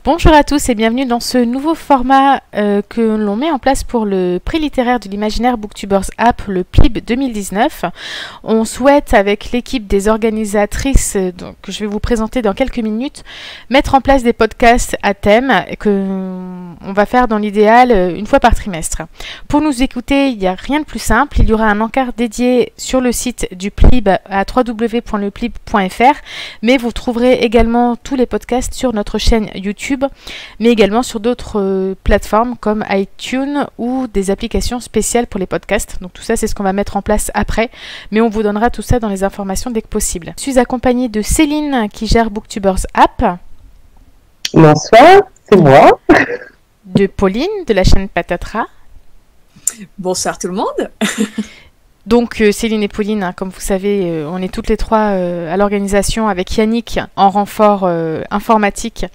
Bonjour à tous et bienvenue dans ce nouveau format que l'on met en place pour le prix littéraire de l'imaginaire Booktubers App, le PLIB 2019. On souhaite, avec l'équipe des organisatrices que je vais vous présenter dans quelques minutes, mettre en place des podcasts à thème que on va faire dans l'idéal une fois par trimestre. Pour nous écouter, il n'y a rien de plus simple. Il y aura un encart dédié sur le site du PLIB à www.leplib.fr, mais vous trouverez également tous les podcasts sur notre chaîne YouTube, mais également sur d'autres plateformes comme iTunes ou des applications spéciales pour les podcasts. Donc tout ça, c'est ce qu'on va mettre en place après, mais on vous donnera tout ça dans les informations dès que possible. Je suis accompagnée de Céline qui gère Booktubers App. Bonsoir, c'est moi. De Pauline de la chaîne Patatras. Bonsoir tout le monde. Donc Céline et Pauline, comme vous savez, on est toutes les trois à l'organisation avec Yannick en renfort informatique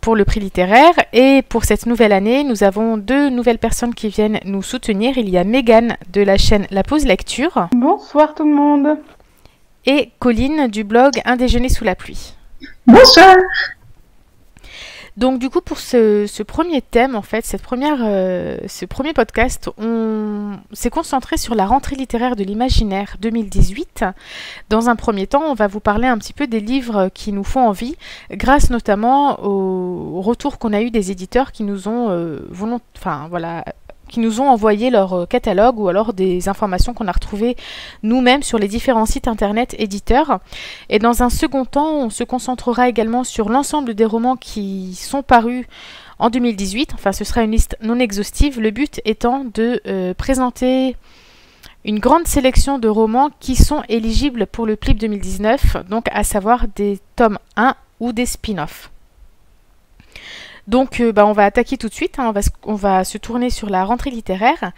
pour le prix littéraire. Et pour cette nouvelle année, nous avons deux nouvelles personnes qui viennent nous soutenir. Il y a Mégane de la chaîne La Pause Lecture. Bonsoir tout le monde. Et Colline du blog Un déjeuner sous la pluie. Bonsoir. Donc du coup pour ce premier thème, en fait, ce premier podcast, on s'est concentré sur la rentrée littéraire de l'imaginaire 2018. Dans un premier temps, on va vous parler un petit peu des livres qui nous font envie, grâce notamment au retour qu'on a eu des éditeurs qui nous ont qui nous ont envoyé leur catalogue ou alors des informations qu'on a retrouvées nous-mêmes sur les différents sites internet éditeurs. Et dans un second temps, on se concentrera également sur l'ensemble des romans qui sont parus en 2018. Enfin, ce sera une liste non exhaustive, le but étant de présenter une grande sélection de romans qui sont éligibles pour le PLIB 2019, donc à savoir des tomes 1 ou des spin-offs. Donc on va attaquer tout de suite, hein, on va se tourner sur la rentrée littéraire.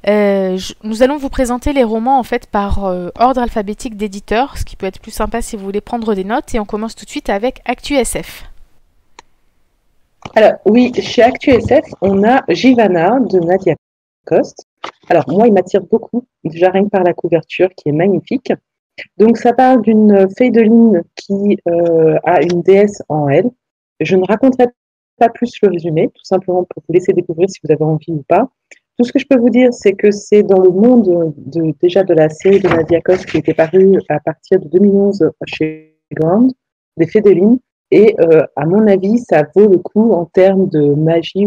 Nous allons vous présenter les romans en fait par ordre alphabétique d'éditeurs, ce qui peut être plus sympa si vous voulez prendre des notes. Et on commence tout de suite avec ActuSF. Alors oui, chez ActuSF, on a Givana de Nadia Coste. Alors moi, il m'attire beaucoup, déjà rien que par la couverture qui est magnifique. Donc ça parle d'une Feideline qui a une déesse en elle. Je ne raconterai pas plus le résumé, tout simplement pour vous laisser découvrir si vous avez envie ou pas. Tout ce que je peux vous dire, c'est que c'est dans le monde déjà de la série de Nadia Coste qui était parue à partir de 2011 chez Grand, des Feidelines. Et à mon avis, ça vaut le coup en termes de magie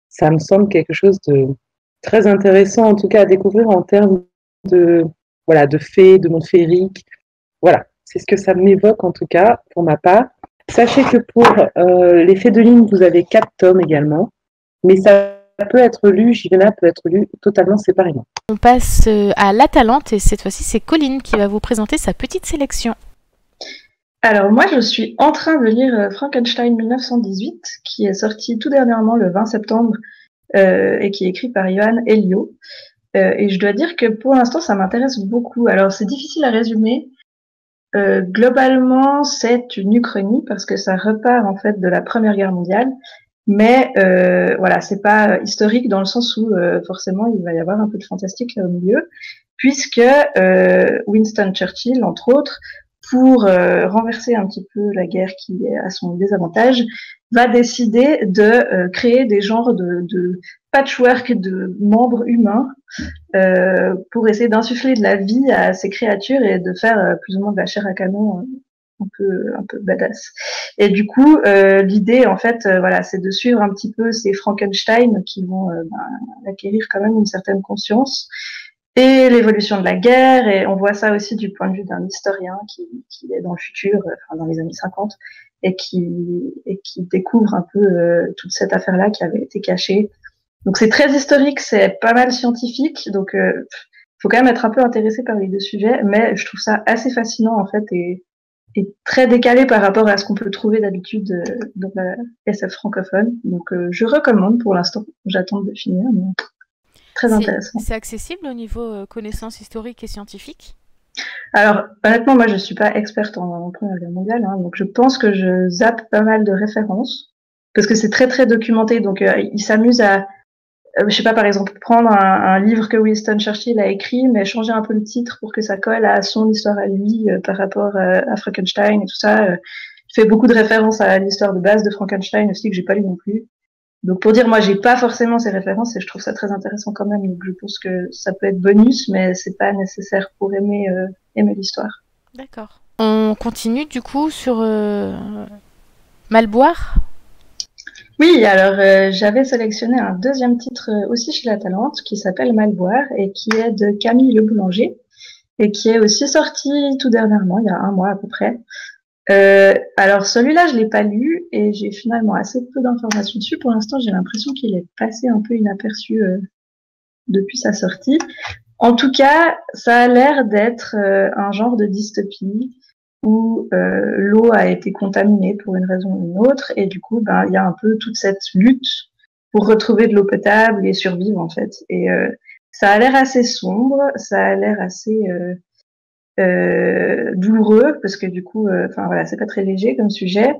ça me semble quelque chose de très intéressant, en tout cas à découvrir en termes de fées, de monde féerique. Voilà, c'est ce que ça m'évoque en tout cas pour ma part. Sachez que pour les Feidelines, vous avez 4 tomes également, mais ça peut être lu, Givana peut être lu totalement séparément. On passe à l'Atalante et cette fois-ci c'est Colline qui va vous présenter sa petite sélection. Alors moi je suis en train de lire Frankenstein 1918 qui est sorti tout dernièrement le 20 septembre et qui est écrit par Johan Elio. Et je dois dire que pour l'instant ça m'intéresse beaucoup. Alors c'est difficile à résumer. Globalement, c'est une uchronie parce que ça repart en fait de la Première Guerre mondiale, mais voilà, c'est pas historique dans le sens où forcément il va y avoir un peu de fantastique là au milieu, puisque Winston Churchill, entre autres, pour renverser un petit peu la guerre qui est à son désavantage, va décider de créer des genres de patchwork de membres humains pour essayer d'insuffler de la vie à ces créatures et de faire plus ou moins de la chair à canon un peu badass. Et du coup, l'idée en fait, voilà, c'est de suivre un petit peu ces Frankenstein qui vont acquérir quand même une certaine conscience et l'évolution de la guerre. Et on voit ça aussi du point de vue d'un historien qui est dans le futur, dans les années 50, et qui découvre un peu toute cette affaire-là qui avait été cachée. Donc c'est très historique, c'est pas mal scientifique, donc faut quand même être un peu intéressé par les deux sujets, mais je trouve ça assez fascinant en fait et très décalé par rapport à ce qu'on peut trouver d'habitude dans la SF francophone. Donc je recommande pour l'instant, j'attends de finir, mais très intéressant. C'est accessible au niveau connaissances historiques et scientifiques ? Alors honnêtement, moi je suis pas experte en Première Guerre mondiale, hein, donc je pense que je zappe pas mal de références parce que c'est très très documenté, donc il s'amuse à je sais pas, par exemple, prendre un livre que Winston Churchill a écrit, mais changer un peu le titre pour que ça colle à son histoire à lui par rapport à Frankenstein et tout ça. fait beaucoup de références à l'histoire de base de Frankenstein aussi, que j'ai pas lu non plus. Donc pour dire, moi, j'ai pas forcément ces références et je trouve ça très intéressant quand même. Donc je pense que ça peut être bonus, mais c'est pas nécessaire pour aimer l'histoire. D'accord. On continue du coup sur Malboire. Oui, alors j'avais sélectionné un deuxième titre aussi chez La Talente qui s'appelle Malboire et qui est de Camille Le Boulanger et qui est aussi sorti tout dernièrement, il y a un mois à peu près. Alors celui-là, je l'ai pas lu et j'ai finalement assez peu d'informations dessus. Pour l'instant, j'ai l'impression qu'il est passé un peu inaperçu depuis sa sortie. En tout cas, ça a l'air d'être un genre de dystopie où l'eau a été contaminée pour une raison ou une autre, et du coup, il y a un peu toute cette lutte pour retrouver de l'eau potable et survivre en fait. Et ça a l'air assez sombre, ça a l'air assez douloureux parce que du coup, voilà, c'est pas très léger comme sujet,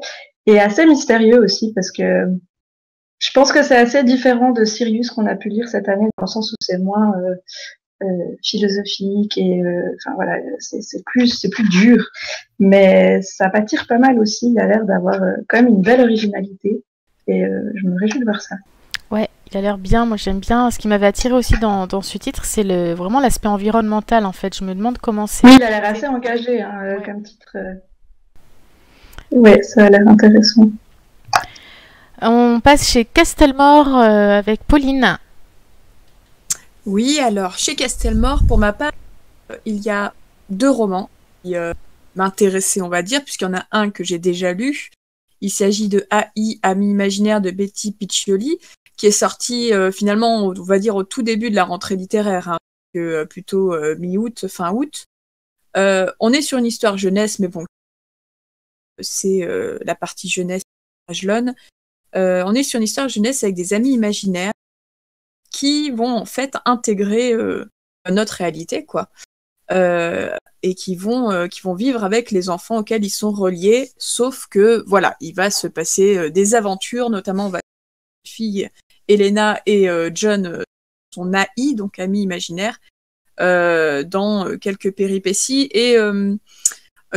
et assez mystérieux aussi parce que je pense que c'est assez différent de Sirius qu'on a pu lire cette année dans le sens où c'est moins philosophique et voilà, c'est plus dur, mais ça m'attire pas mal aussi. Il a l'air d'avoir quand même une belle originalité et je me réjouis de voir ça. Ouais, il a l'air bien. Moi, j'aime bien. Ce qui m'avait attiré aussi dans ce titre, c'est vraiment l'aspect environnemental en fait. Je me demande comment c'est. Oui, il a l'air assez engagé ouais. Comme titre. Ouais, ça a l'air intéressant. On passe chez Castelmore avec Pauline. Oui, alors chez Castelmore, pour ma part, il y a 2 romans qui m'intéressaient, on va dire, puisqu'il y en a un que j'ai déjà lu. Il s'agit de AI, Ami imaginaire de Betty Piccioli, qui est sorti finalement, on va dire, au tout début de la rentrée littéraire, plutôt mi-août, fin août. On est sur une histoire jeunesse, mais bon, c'est la partie jeunesse Agelon. On est sur une histoire jeunesse avec des amis imaginaires qui vont en fait intégrer notre réalité, quoi. Et qui vont vivre avec les enfants auxquels ils sont reliés, sauf que voilà, il va se passer des aventures, notamment on va les filles Elena et John sont AI, donc amis imaginaires, dans quelques péripéties, et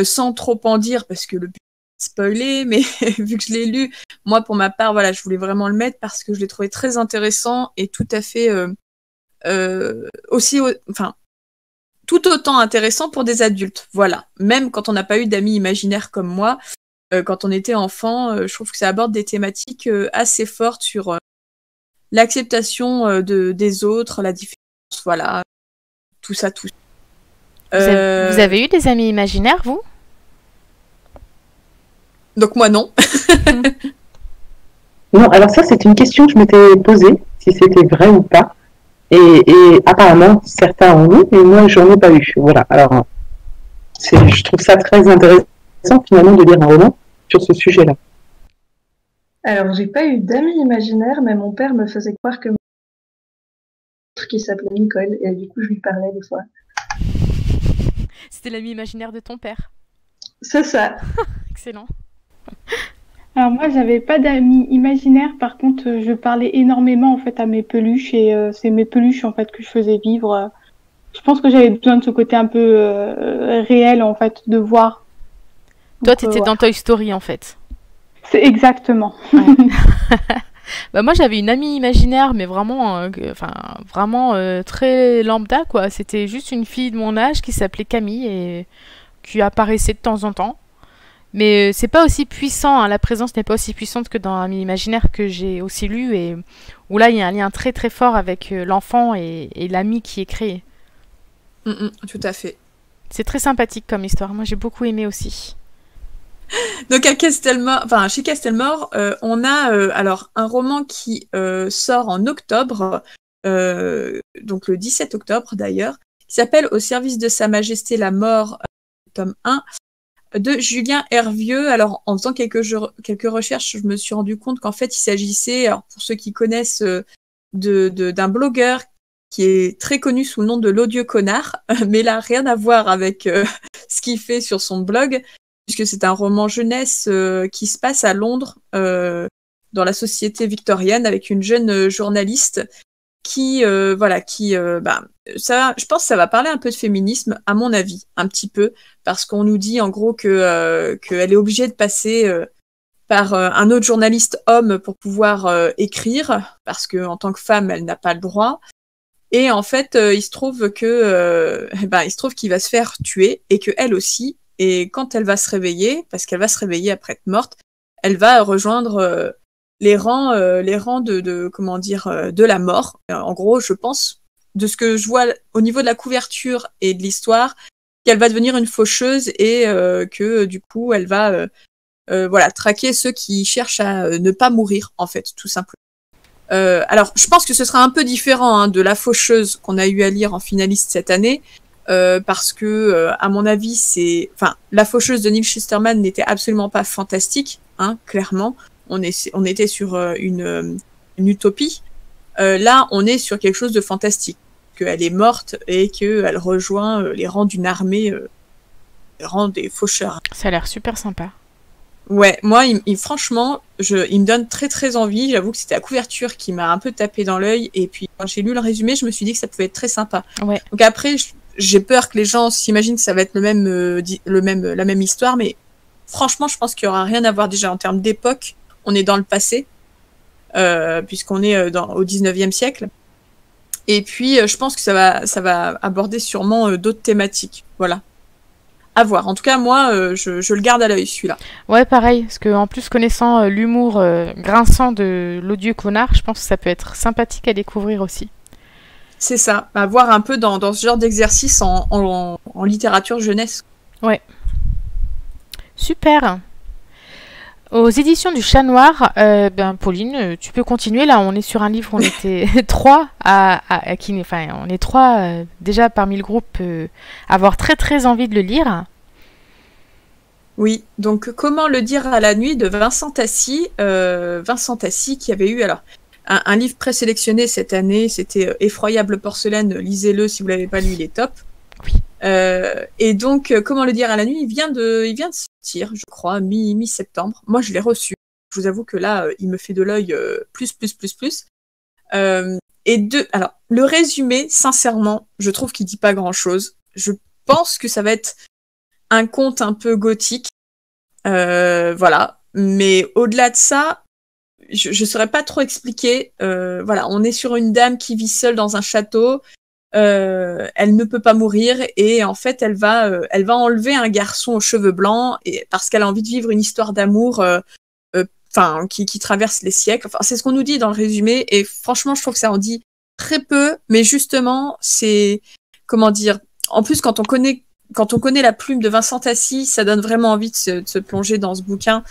sans trop en dire parce que le but est spoilé, mais vu que je l'ai lu, moi pour ma part, voilà, je voulais vraiment le mettre parce que je l'ai trouvé très intéressant et tout à fait aussi, enfin, tout autant intéressant pour des adultes, voilà. Même quand on n'a pas eu d'amis imaginaires comme moi, quand on était enfant, je trouve que ça aborde des thématiques assez fortes sur l'acceptation des autres, la différence, voilà, tout ça, tout ça. Vous avez eu des amis imaginaires, vous ? Donc moi, non. Non, alors ça, c'est une question que je m'étais posée, si c'était vrai ou pas. Et apparemment, certains en ont, mais moi, j'en ai pas eu. Voilà. Alors, je trouve ça très intéressant, finalement, de lire un roman sur ce sujet-là. Alors, j'ai pas eu d'amis imaginaires, mais mon père me faisait croire que qui s'appelait Nicole, et du coup, je lui parlais des fois. C'était l'ami imaginaire de ton père. C'est ça. Excellent. Alors moi, j'avais pas d'amis imaginaires. Par contre, je parlais énormément en fait à mes peluches et c'est mes peluches en fait que je faisais vivre. Je pense que j'avais besoin de ce côté un peu réel en fait, de voir. Toi, t'étais dans Toy Story en fait. C'est exactement. Ouais. Bah moi, j'avais une amie imaginaire, mais vraiment, très lambda quoi. C'était juste une fille de mon âge qui s'appelait Camille et qui apparaissait de temps en temps. Mais c'est pas aussi puissant, hein, la présence n'est pas aussi puissante que dans Ami imaginaire que j'ai aussi lu et où là il y a un lien très très fort avec l'enfant et l'ami qui est créé. Tout à fait. C'est très sympathique comme histoire, moi j'ai beaucoup aimé aussi. Donc chez Castelmore, on a alors un roman qui sort en octobre, donc le 17 octobre d'ailleurs, qui s'appelle Au service de Sa Majesté la Mort, tome 1, de Julien Hervieux. Alors, en faisant quelques recherches, je me suis rendu compte qu'en fait, il s'agissait, alors pour ceux qui connaissent, d'un blogueur qui est très connu sous le nom de l'Odieux Connard, mais là, rien à voir avec ce qu'il fait sur son blog, puisque c'est un roman jeunesse qui se passe à Londres, dans la société victorienne, avec une jeune journaliste je pense que ça va parler un peu de féminisme, à mon avis, un petit peu, parce qu'on nous dit en gros que qu'elle est obligée de passer par un autre journaliste homme pour pouvoir écrire, parce que en tant que femme, elle n'a pas le droit. Et en fait, il se trouve qu'il va se faire tuer et que elle aussi. Et quand elle va se réveiller, parce qu'elle va se réveiller après être morte, elle va rejoindre les rangs de la mort. En gros, je pense, de ce que je vois au niveau de la couverture et de l'histoire, qu'elle va devenir une faucheuse et que du coup, elle va traquer ceux qui cherchent à ne pas mourir, en fait, tout simplement. Alors, je pense que ce sera un peu différent de la faucheuse qu'on a eu à lire en finaliste cette année, parce que, à mon avis, la faucheuse de Neil Shusterman n'était absolument pas fantastique, clairement. On était sur une utopie. Là, on est sur quelque chose de fantastique. Qu'elle est morte et qu'elle rejoint les rangs d'une armée, les rangs des faucheurs. Ça a l'air super sympa. Ouais, moi, franchement, il me donne très très envie. J'avoue que c'était la couverture qui m'a un peu tapé dans l'œil. Et puis, quand j'ai lu le résumé, je me suis dit que ça pouvait être très sympa. Ouais. Donc après, j'ai peur que les gens s'imaginent que ça va être la même histoire. Mais franchement, je pense qu'il n'y aura rien à voir déjà en termes d'époque. On est dans le passé, puisqu'on est au 19e siècle. Et puis, je pense que ça va aborder sûrement d'autres thématiques. Voilà. À voir. En tout cas, moi, je le garde à l'œil, celui-là. Ouais, pareil. Parce qu'en plus, connaissant l'humour grinçant de l'odieux connard, je pense que ça peut être sympathique à découvrir aussi. C'est ça. À voir un peu dans ce genre d'exercice en littérature jeunesse. Ouais. Super. Aux éditions du Chat Noir, Pauline, tu peux continuer. Là, on est sur un livre où on était trois on est trois déjà parmi le groupe avoir très très envie de le lire. Oui, donc Comment le dire à la nuit de Vincent Tassi. Vincent Tassi qui avait eu alors un livre présélectionné cette année, c'était Effroyable porcelaine, lisez-le si vous l'avez pas lu, il est top. Oui. Et donc Comment le dire à la nuit, il vient de sortir, je crois, mi-septembre. Moi, je l'ai reçu. Je vous avoue que là, il me fait de l'œil plus. Alors, le résumé, sincèrement, je trouve qu'il dit pas grand-chose. Je pense que ça va être un conte un peu gothique. Voilà. Mais au-delà de ça, je saurais pas trop expliquer. Voilà, on est sur une dame qui vit seule dans un château. Elle ne peut pas mourir et en fait elle va enlever un garçon aux cheveux blancs parce qu'elle a envie de vivre une histoire d'amour qui traverse les siècles. Enfin, c'est ce qu'on nous dit dans le résumé et franchement je trouve que ça en dit très peu, mais justement c'est comment dire, en plus quand on connaît la plume de Vincent Tassi, ça donne vraiment envie de se plonger dans ce bouquin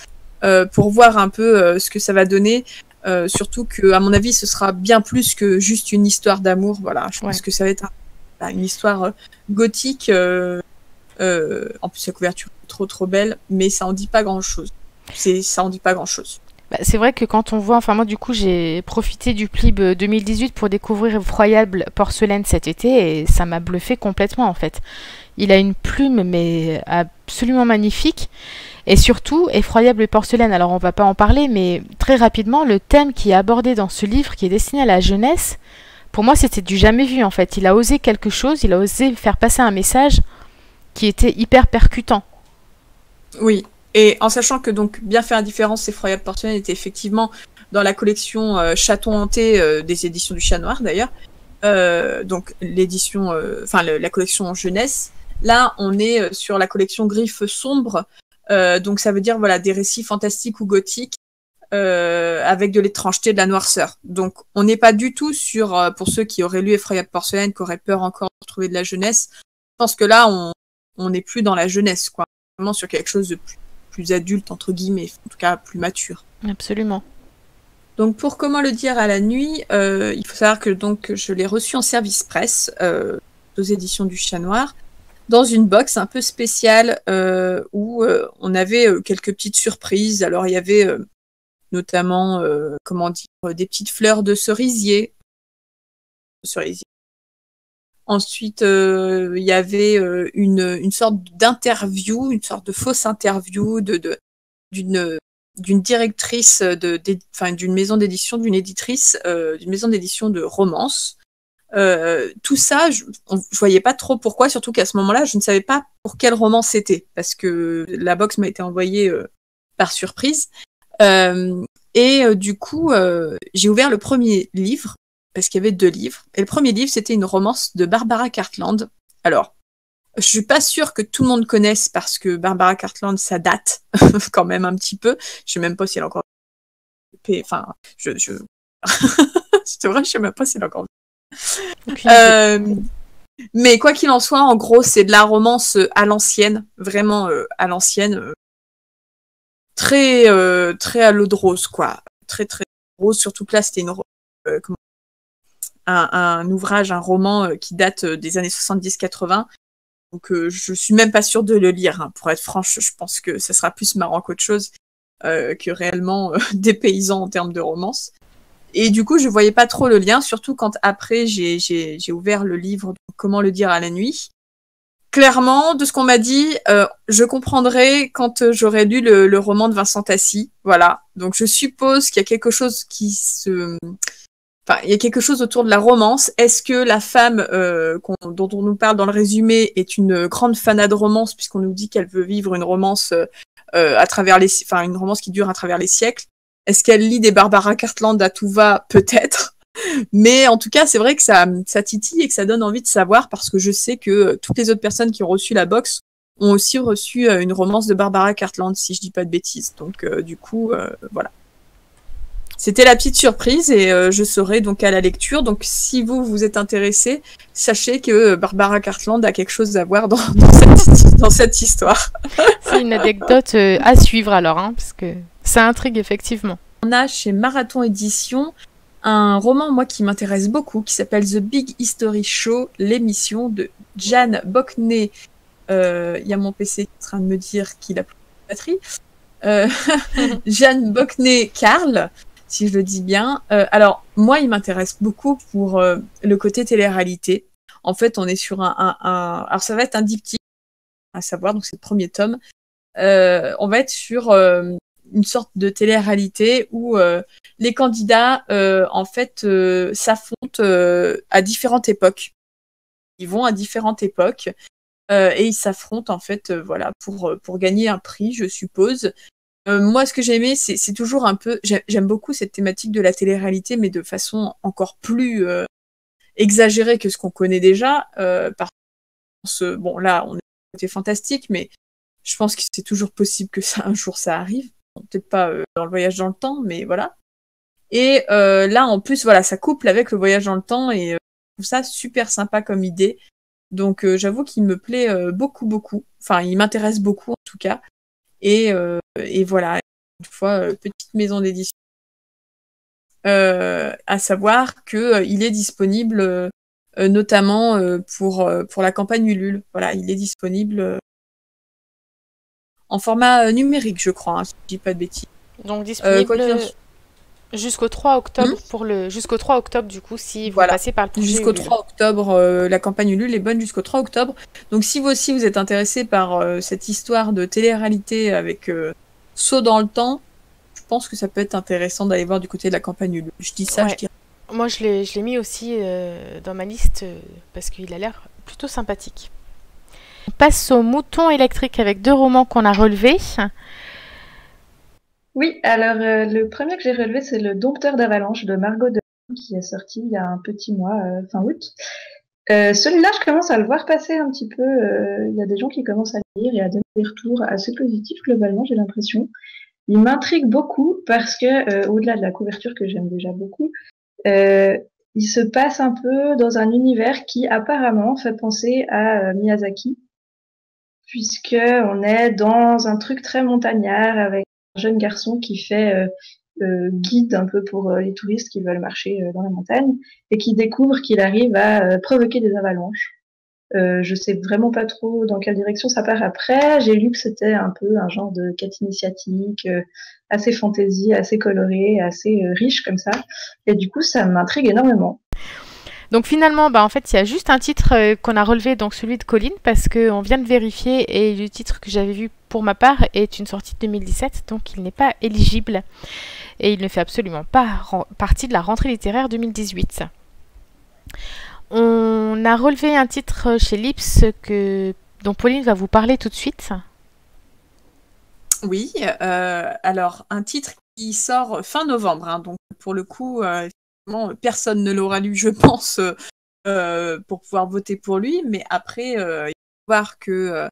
pour voir un peu ce que ça va donner. Surtout que, à mon avis, ce sera bien plus que juste une histoire d'amour. Voilà, je pense que ça va être une histoire gothique. En plus, la couverture est trop belle, mais ça en dit pas grand-chose. Ça en dit pas grand-chose. C'est vrai que quand on voit, moi du coup j'ai profité du PLIB 2018 pour découvrir Effroyable porcelaine cet été et ça m'a bluffé complètement en fait. Il a une plume mais absolument magnifique. Et surtout, Effroyable porcelaine, alors on va pas en parler, mais très rapidement, le thème qui est abordé dans ce livre, qui est destiné à la jeunesse, pour moi c'était du jamais vu en fait. Il a osé quelque chose, il a osé faire passer un message qui était hyper percutant. Oui, et en sachant que donc bien faire la différence, Effroyable porcelaine était effectivement dans la collection Chaton hanté des éditions du Chat Noir d'ailleurs, donc l'édition, la collection jeunesse. Là, on est sur la collection Griffes sombres. Donc ça veut dire des récits fantastiques ou gothiques avec de l'étrangeté, de la noirceur. Donc on n'est pas du tout sur, pour ceux qui auraient lu Effroyable porcelaine, qui auraient peur encore de retrouver de la jeunesse, je pense que là on n'est plus dans la jeunesse, quoi. Vraiment sur quelque chose de plus adulte, entre guillemets, en tout cas plus mature. Absolument. Donc pour Comment le dire à la nuit, il faut savoir que donc je l'ai reçu en service presse aux éditions du Chat Noir, dans une box un peu spéciale où on avait quelques petites surprises. Alors il y avait notamment des petites fleurs de cerisier. Ensuite il y avait une sorte d'interview, une sorte de fausse interview d'une d'une directrice d'une maison d'édition, d'une éditrice, d'une maison d'édition de romance. Tout ça, je voyais pas trop pourquoi, surtout qu'à ce moment-là, je ne savais pas pour quel roman c'était, parce que la box m'a été envoyée par surprise. Du coup, j'ai ouvert le premier livre, parce qu'il y avait 2 livres. Et le premier livre, c'était une romance de Barbara Cartland. Alors, je suis pas sûre que tout le monde connaisse, parce que Barbara Cartland, ça date quand même un petit peu. Je sais même pas si elle a encore... Enfin, c'est vrai, je sais même pas si elle a encore... Mais quoi qu'il en soit, en gros, c'est de la romance à l'ancienne, vraiment à l'ancienne, très à l'eau de rose, quoi. Très rose, surtout que là, c'était un ouvrage, un roman qui date des années 70-80. Donc je suis même pas sûre de le lire, hein. Pour être franche, je pense que ça sera plus marrant qu'autre chose que réellement des paysans en termes de romance. Et du coup, je voyais pas trop le lien, surtout quand après j'ai ouvert le livre Comment le dire à la nuit. Clairement, de ce qu'on m'a dit, je comprendrai quand j'aurai lu le roman de Vincent Tassi. Voilà. Donc je suppose qu'il y a quelque chose il y a quelque chose autour de la romance. Est-ce que la femme dont on nous parle dans le résumé est une grande fanat de romance, puisqu'on nous dit qu'elle veut vivre une romance à travers une romance qui dure à travers les siècles? Est-ce qu'elle lit des Barbara Cartland à tout va? Peut-être. Mais en tout cas, c'est vrai que ça titille et que ça donne envie de savoir, parce que je sais que toutes les autres personnes qui ont reçu la box ont aussi reçu une romance de Barbara Cartland, si je dis pas de bêtises. Donc du coup, voilà. C'était la petite surprise et je serai donc à la lecture. Donc si vous êtes intéressés, sachez que Barbara Cartland a quelque chose à voir dans cette histoire. C'est une anecdote à suivre alors, hein, parce que ça intrigue effectivement. On a chez Marathon Édition un roman, moi, qui m'intéresse beaucoup, qui s'appelle The Big History Show, l'émission de Jan Bockney. Il y a mon PC qui est en train de me dire qu'il a plus de batterie. Jan Bockney-Karl, si je le dis bien. Alors, moi, il m'intéresse beaucoup pour le côté télé-réalité. En fait, on est sur alors, ça va être un diptyque, à savoir, donc c'est le premier tome. On va être sur une sorte de télé-réalité où les candidats, en fait, s'affrontent à différentes époques. Ils vont à différentes époques et ils s'affrontent, en fait, voilà, pour gagner un prix, je suppose. Moi, ce que j'ai aimé, c'est toujours un peu... J'aime beaucoup cette thématique de la télé-réalité, mais de façon encore plus exagérée que ce qu'on connaît déjà. Bon, là, on est côté fantastique, mais je pense que c'est toujours possible que un jour ça arrive. Bon, peut-être pas dans le voyage dans le temps, mais voilà. Et là, en plus, voilà, ça couple avec le voyage dans le temps et je trouve ça super sympa comme idée. Donc, j'avoue qu'il me plaît beaucoup, beaucoup. Enfin, il m'intéresse beaucoup, en tout cas. Et voilà, une fois, petite maison d'édition. À savoir qu'il est disponible notamment pour la campagne Ulule. Voilà, il est disponible en format numérique, je crois, hein, si je dis pas de bêtises. Donc disponible jusqu'au 3 octobre jusqu'au 3 octobre du coup, si vous passez par le projet jusqu'au Ulule. 3 octobre, la campagne Ulule est bonne jusqu'au 3 octobre. Donc si vous aussi vous êtes intéressé par cette histoire de télé-réalité avec saut dans le temps, je pense que ça peut être intéressant d'aller voir du côté de la campagne Ulule. Je dis ça, Ouais. je dirais. Moi, je l'ai mis aussi dans ma liste parce qu'il a l'air plutôt sympathique. On passe au Mouton électrique avec 2 romans qu'on a relevés. Oui, alors le premier que j'ai relevé, c'est Le Dompteur d'avalanche de Margot Delhomme, qui est sorti il y a un petit mois, fin août. Celui-là, je commence à le voir passer un petit peu. Il y a des gens qui commencent à le lire et à donner des retours assez positifs globalement, j'ai l'impression. Il m'intrigue beaucoup parce que, au-delà de la couverture que j'aime déjà beaucoup, il se passe un peu dans un univers qui apparemment fait penser à Miyazaki, puisque on est dans un truc très montagnard avec un jeune garçon qui fait guide un peu pour les touristes qui veulent marcher dans la montagne et qui découvre qu'il arrive à provoquer des avalanches. Je sais vraiment pas trop dans quelle direction ça part après. J'ai lu que c'était un peu un genre de quête initiatique, assez fantaisie, assez coloré, assez riche comme ça. Et du coup, ça m'intrigue énormément. Donc finalement, en fait, il y a juste un titre qu'on a relevé, donc celui de Colline, parce qu'on vient de vérifier et le titre que j'avais vu pour ma part est une sortie de 2017, donc il n'est pas éligible et il ne fait absolument pas partie de la rentrée littéraire 2018. On a relevé un titre chez Lips dont Pauline va vous parler tout de suite. Oui, alors un titre qui sort fin novembre, hein, donc pour le coup, personne ne l'aura lu, je pense, pour pouvoir voter pour lui, mais après, il faut voir que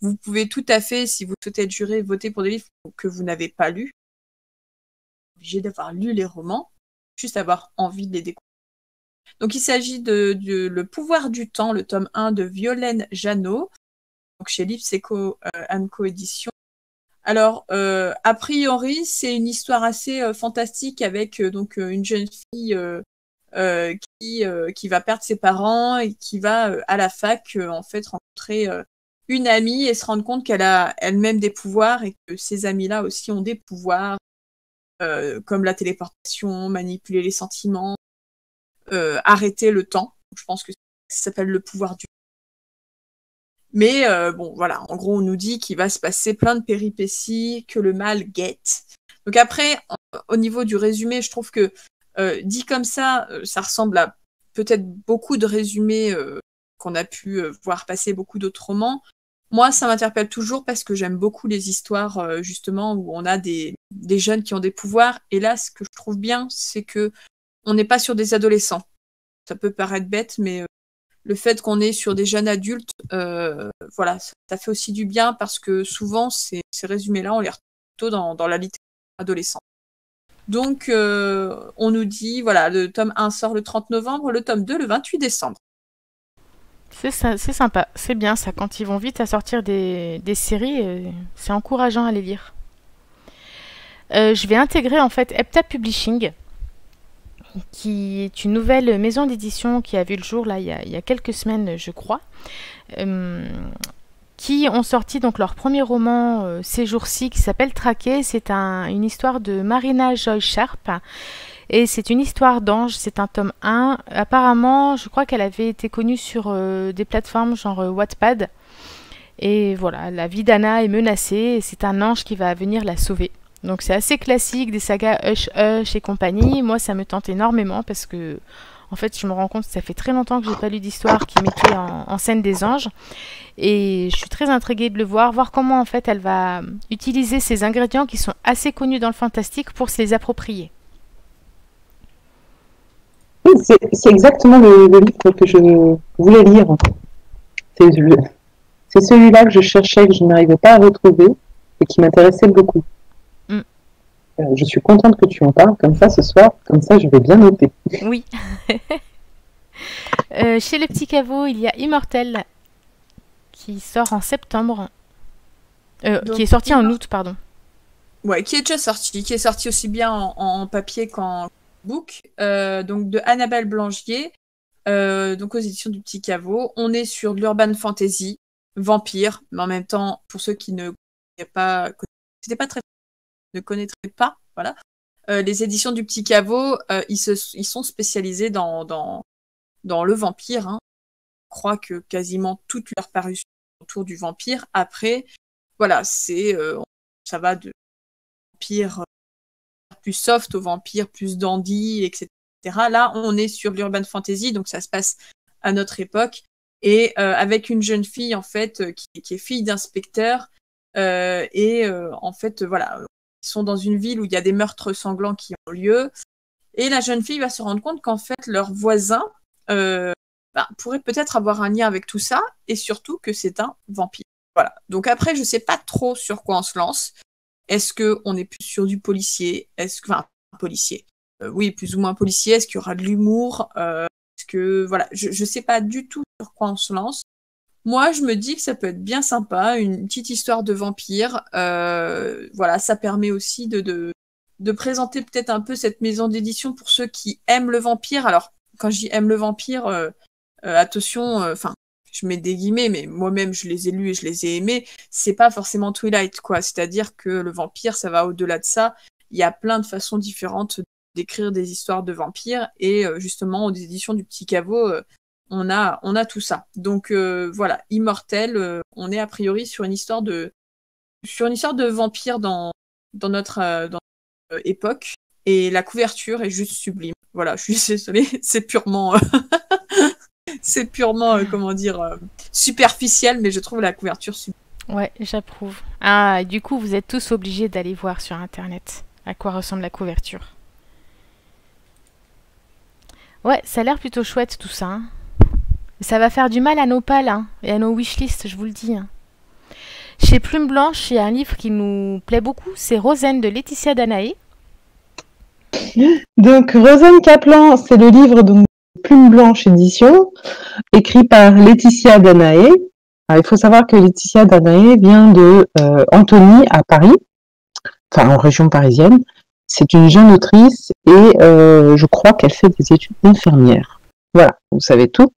vous pouvez tout à fait, si vous souhaitez être juré, voter pour des livres que vous n'avez pas lus. Obligé d'avoir lu les romans, juste avoir envie de les découvrir. Donc il s'agit de Le pouvoir du temps, le tome 1 de Violaine Jeannot, donc chez Lips Co Édition. Alors, a priori, c'est une histoire assez fantastique avec donc une jeune fille qui va perdre ses parents et qui va à la fac en fait rencontrer une amie et se rendre compte qu'elle a elle-même des pouvoirs et que ces amis-là aussi ont des pouvoirs comme la téléportation, manipuler les sentiments, arrêter le temps. Je pense que ça s'appelle le pouvoir du. Mais bon, voilà, en gros, on nous dit qu'il va se passer plein de péripéties, que le mal guette. Donc après, au niveau du résumé, je trouve que dit comme ça ressemble à peut-être beaucoup de résumés qu'on a pu voir passer beaucoup d'autres romans. Moi, ça m'interpelle toujours parce que j'aime beaucoup les histoires justement où on a des jeunes qui ont des pouvoirs. Et là, ce que je trouve bien, c'est que on n'est pas sur des adolescents. Ça peut paraître bête, mais le fait qu'on est sur des jeunes adultes, voilà, ça fait aussi du bien parce que souvent, ces résumés-là, on les retrouve plutôt dans la littérature adolescente. Donc, on nous dit, voilà, le tome 1 sort le 30 novembre, le tome 2 le 28 décembre. C'est sympa, c'est bien ça, quand ils vont vite à sortir des séries, c'est encourageant à les lire. Je vais intégrer en fait Hepta Publishing, qui est une nouvelle maison d'édition qui a vu le jour là il y a quelques semaines, je crois, qui ont sorti donc leur premier roman ces jours-ci qui s'appelle Traqué. C'est une histoire de Marina Joy Sharp et c'est une histoire d'ange. C'est un tome 1. Apparemment, je crois qu'elle avait été connue sur des plateformes genre Wattpad. Et voilà, la vie d'Anna est menacée et c'est un ange qui va venir la sauver. Donc c'est assez classique, des sagas Hush Hush et compagnie. Moi, ça me tente énormément parce que, en fait, je me rends compte que ça fait très longtemps que j'ai pas lu d'histoire qui mettait en scène des anges. Et je suis très intriguée de le voir comment, en fait, elle va utiliser ces ingrédients qui sont assez connus dans le fantastique pour se les approprier. Oui, c'est exactement le livre que je voulais lire. C'est celui-là que je cherchais, que je n'arrivais pas à retrouver et qui m'intéressait beaucoup. Je suis contente que tu en parles comme ça ce soir, comme ça je vais bien noter. Oui. Chez Le Petit Caveau, il y a Immortel qui sort en septembre. Qui est sorti en août, pardon. Ouais, qui est déjà sorti, qui est sorti aussi bien en papier qu'en book. Donc de Annabelle Blangier, donc aux éditions du Petit Caveau. On est sur de l'urban fantasy, vampire, mais en même temps, pour ceux qui ne connaîtraient pas, voilà. Les éditions du Petit Caveau, ils sont spécialisés dans le vampire. Hein. Je crois que quasiment toutes leurs parutions autour du vampire. Après, voilà, ça va de vampire plus soft au vampire plus dandy, etc. Là, on est sur l'urban fantasy, donc ça se passe à notre époque, et avec une jeune fille en fait qui est fille d'inspecteur, en fait, voilà. Ils sont dans une ville où il y a des meurtres sanglants qui ont lieu. Et la jeune fille va se rendre compte qu'en fait, leur voisin pourrait peut-être avoir un lien avec tout ça, et surtout que c'est un vampire. Voilà. Donc après, je sais pas trop sur quoi on se lance. Est-ce qu'on est plus sur du policier ? Policier. Oui, plus ou moins policier. Est-ce qu'il y aura de l'humour ? Est-ce que... Voilà, je sais pas du tout sur quoi on se lance. Moi, je me dis que ça peut être bien sympa, une petite histoire de vampire. Voilà, ça permet aussi de présenter peut-être un peu cette maison d'édition pour ceux qui aiment le vampire. Alors, quand je dis aime le vampire, attention, je mets des guillemets, mais moi-même, je les ai lus et je les ai aimés. C'est pas forcément Twilight, quoi. C'est-à-dire que le vampire, ça va au-delà de ça. Il y a plein de façons différentes d'écrire des histoires de vampires, et justement aux éditions du Petit Caveau, on a tout ça. Donc voilà, Immortel, on est a priori sur une histoire de vampires dans notre époque, et la couverture est juste sublime. Voilà, je suis désolée, c'est purement comment dire, superficiel, mais je trouve la couverture sublime. Ouais, j'approuve. Ah, et du coup, vous êtes tous obligés d'aller voir sur Internet à quoi ressemble la couverture. Ouais, ça a l'air plutôt chouette tout ça. Hein. Ça va faire du mal à nos pales hein, et à nos wishlists, je vous le dis. Hein. Chez Plume Blanche, il y a un livre qui nous plaît beaucoup, c'est Rosen de Laetitia Danaé. Donc, Rosen Kaplan, c'est le livre de Plume Blanche édition, écrit par Laetitia Danaé. Alors, il faut savoir que Laetitia Danaé vient de Antony à Paris, enfin en région parisienne. C'est une jeune autrice et je crois qu'elle fait des études d'infirmière. Voilà, vous savez tout.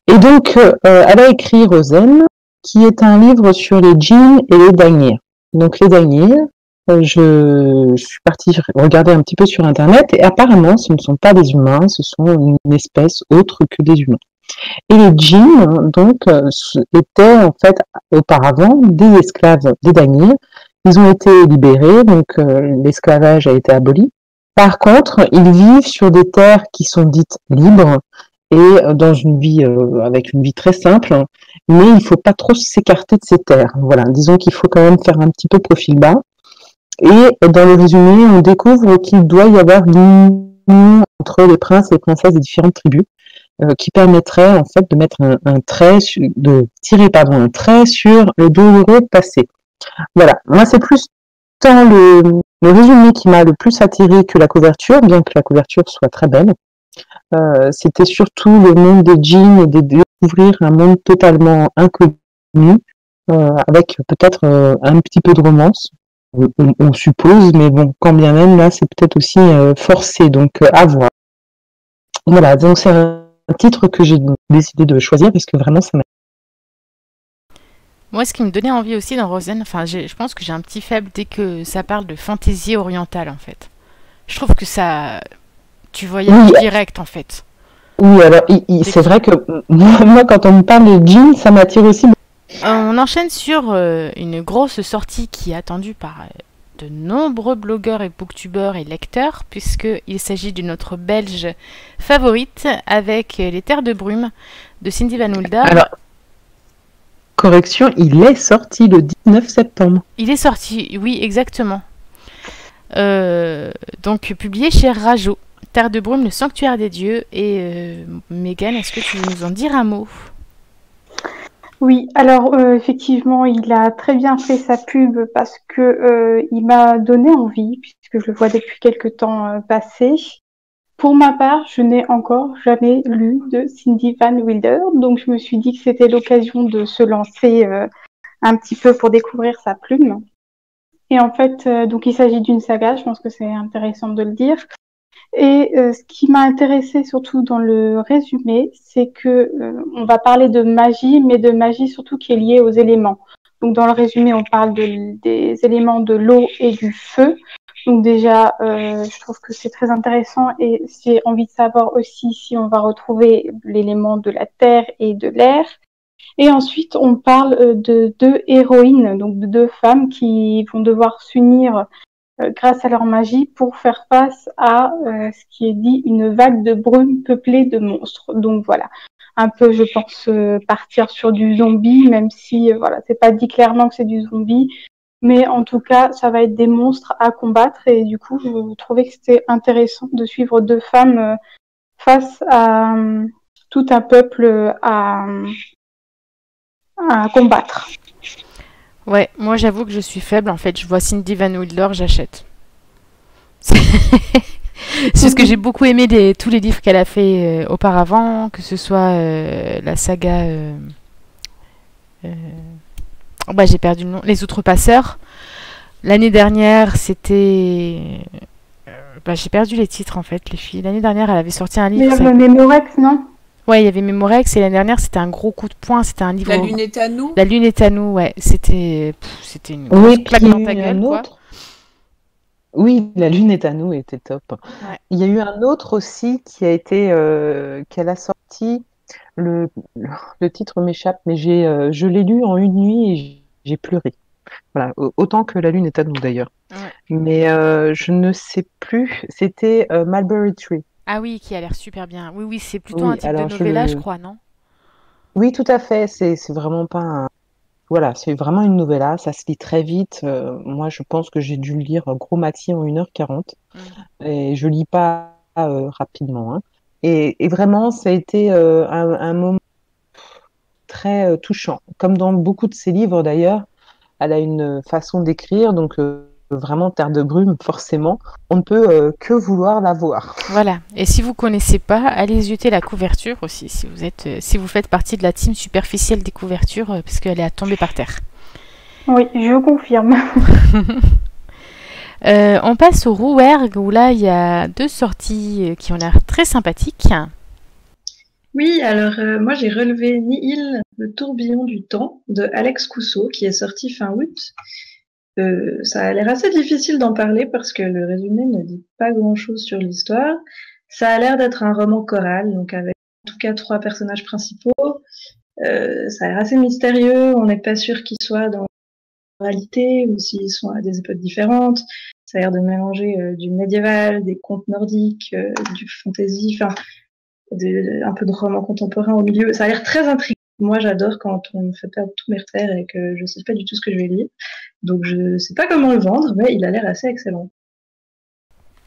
Et donc, elle a écrit Rosen, qui est un livre sur les djinns et les danyers. Donc, les danyers, je suis partie regarder un petit peu sur Internet et apparemment, ce ne sont pas des humains, ce sont une espèce autre que des humains. Et les djinns, donc, étaient en fait auparavant des esclaves des danyers. Ils ont été libérés, donc l'esclavage a été aboli. Par contre, ils vivent sur des terres qui sont dites libres et dans une vie avec une vie très simple, mais il ne faut pas trop s'écarter de ces terres. Voilà, disons qu'il faut quand même faire un petit peu profil bas. Et dans le résumé, on découvre qu'il doit y avoir une union entre les princes et les princesses des différentes tribus qui permettrait en fait de mettre un trait, un trait sur le douloureux passé. Voilà, moi c'est plus tant le résumé qui m'a le plus attiré que la couverture, bien que la couverture soit très belle. C'était surtout le monde des djinns et de découvrir un monde totalement inconnu, avec peut-être un petit peu de romance, on suppose, mais bon, quand bien même, là c'est peut-être aussi forcé, donc à voir. Voilà, donc c'est un titre que j'ai décidé de choisir parce que vraiment ça m'a... Moi, ce qui me donnait envie aussi dans Rosen, enfin, je pense que j'ai un petit faible dès que ça parle de fantaisie orientale, en fait. Je trouve que ça... Tu voyages direct, en fait. Oui, alors, c'est vrai que moi, quand on me parle de djinns, ça m'attire aussi. On enchaîne sur une grosse sortie qui est attendue par de nombreux blogueurs et booktubeurs et lecteurs, puisqu'il s'agit d'une autre belge favorite avec Les Terres de Brume de Cindy Van Hulda. Alors, correction, il est sorti le 19 septembre. Il est sorti, oui, exactement. Donc, publié chez Rajo. Terre de Brume, le sanctuaire des dieux. Et Megan, est-ce que tu veux nous en dire un mot ? Oui, alors effectivement, il a très bien fait sa pub parce que il m'a donné envie, puisque je le vois depuis quelque temps passer. Pour ma part, je n'ai encore jamais lu de Cindy Van Wilder, donc je me suis dit que c'était l'occasion de se lancer un petit peu pour découvrir sa plume. Et en fait, donc il s'agit d'une saga, je pense que c'est intéressant de le dire. Et ce qui m'a intéressée surtout dans le résumé, c'est que on va parler de magie, mais de magie surtout qui est liée aux éléments. Donc dans le résumé, on parle des éléments de l'eau et du feu. Donc déjà, je trouve que c'est très intéressant et j'ai envie de savoir aussi si on va retrouver l'élément de la terre et de l'air. Et ensuite, on parle de deux héroïnes, donc de deux femmes qui vont devoir s'unir grâce à leur magie pour faire face à ce qui est dit une vague de brume peuplée de monstres. Donc voilà, un peu je pense partir sur du zombie, même si voilà, c'est pas dit clairement que c'est du zombie, mais en tout cas ça va être des monstres à combattre et du coup je trouvais que c'était intéressant de suivre deux femmes face à tout un peuple à combattre. Ouais, moi j'avoue que je suis faible en fait. Je vois Cindy Van Wilder, j'achète. C'est ce que j'ai beaucoup aimé tous les livres qu'elle a fait auparavant, que ce soit la saga. J'ai perdu le nom. Les Outrepasseurs. L'année dernière, c'était. J'ai perdu les titres en fait, les filles. L'année dernière, elle avait sorti un livre. Il y avait Mémorex, non ? Ouais, il y avait Mémorex et l'année dernière, c'était un gros coup de poing. C'était un livre. La Lune est à nous. La Lune est à nous, ouais. C'était une grosse claque dans ta gueule, quoi. Oui, La Lune est à nous était top. Ouais. Il y a eu un autre aussi qui a été, qu'elle a sorti, le, le titre m'échappe, mais je l'ai lu en une nuit et j'ai pleuré. Voilà, autant que La Lune est à nous d'ailleurs. Ouais. Mais je ne sais plus, c'était Mulberry Tree. Ah oui, qui a l'air super bien. Oui, oui, c'est plutôt un Oui, type de alors novella, je crois, non? oui, tout à fait, c'est vraiment pas un. Voilà, c'est vraiment une novella, ça se lit très vite. Moi, je pense que j'ai dû le lire gros maxi en 1h40 Mm. et je lis pas rapidement, hein. Et vraiment, ça a été un moment très touchant. Comme dans beaucoup de ses livres d'ailleurs, elle a une façon d'écrire, donc vraiment Terre de brume, forcément, on ne peut que vouloir la voir. Voilà. Et si vous connaissez pas, allez jeter la couverture aussi, si vous faites partie de la team superficielle des couvertures, parce qu'elle est à tomber par terre. Oui, je confirme. On passe au Rouergue, où là, il y a 2 sorties qui ont l'air très sympathiques. Oui, alors moi j'ai relevé Nihil, le tourbillon du temps de Alex Cousseau qui est sorti fin août. Ça a l'air assez difficile d'en parler parce que le résumé ne dit pas grand-chose sur l'histoire. Ça a l'air d'être un roman choral, donc avec en tout cas 3 personnages principaux. Ça a l'air assez mystérieux, on n'est pas sûr qu'ils soient dans la réalité ou s'ils sont à des époques différentes. Ça a l'air de mélanger du médiéval, des contes nordiques, du fantasy, enfin un peu de roman contemporain au milieu. Ça a l'air très intriguant. Moi, j'adore quand on me fait perdre tous mes repères et que je sais pas du tout ce que je vais lire. Donc, je sais pas comment le vendre, mais il a l'air assez excellent.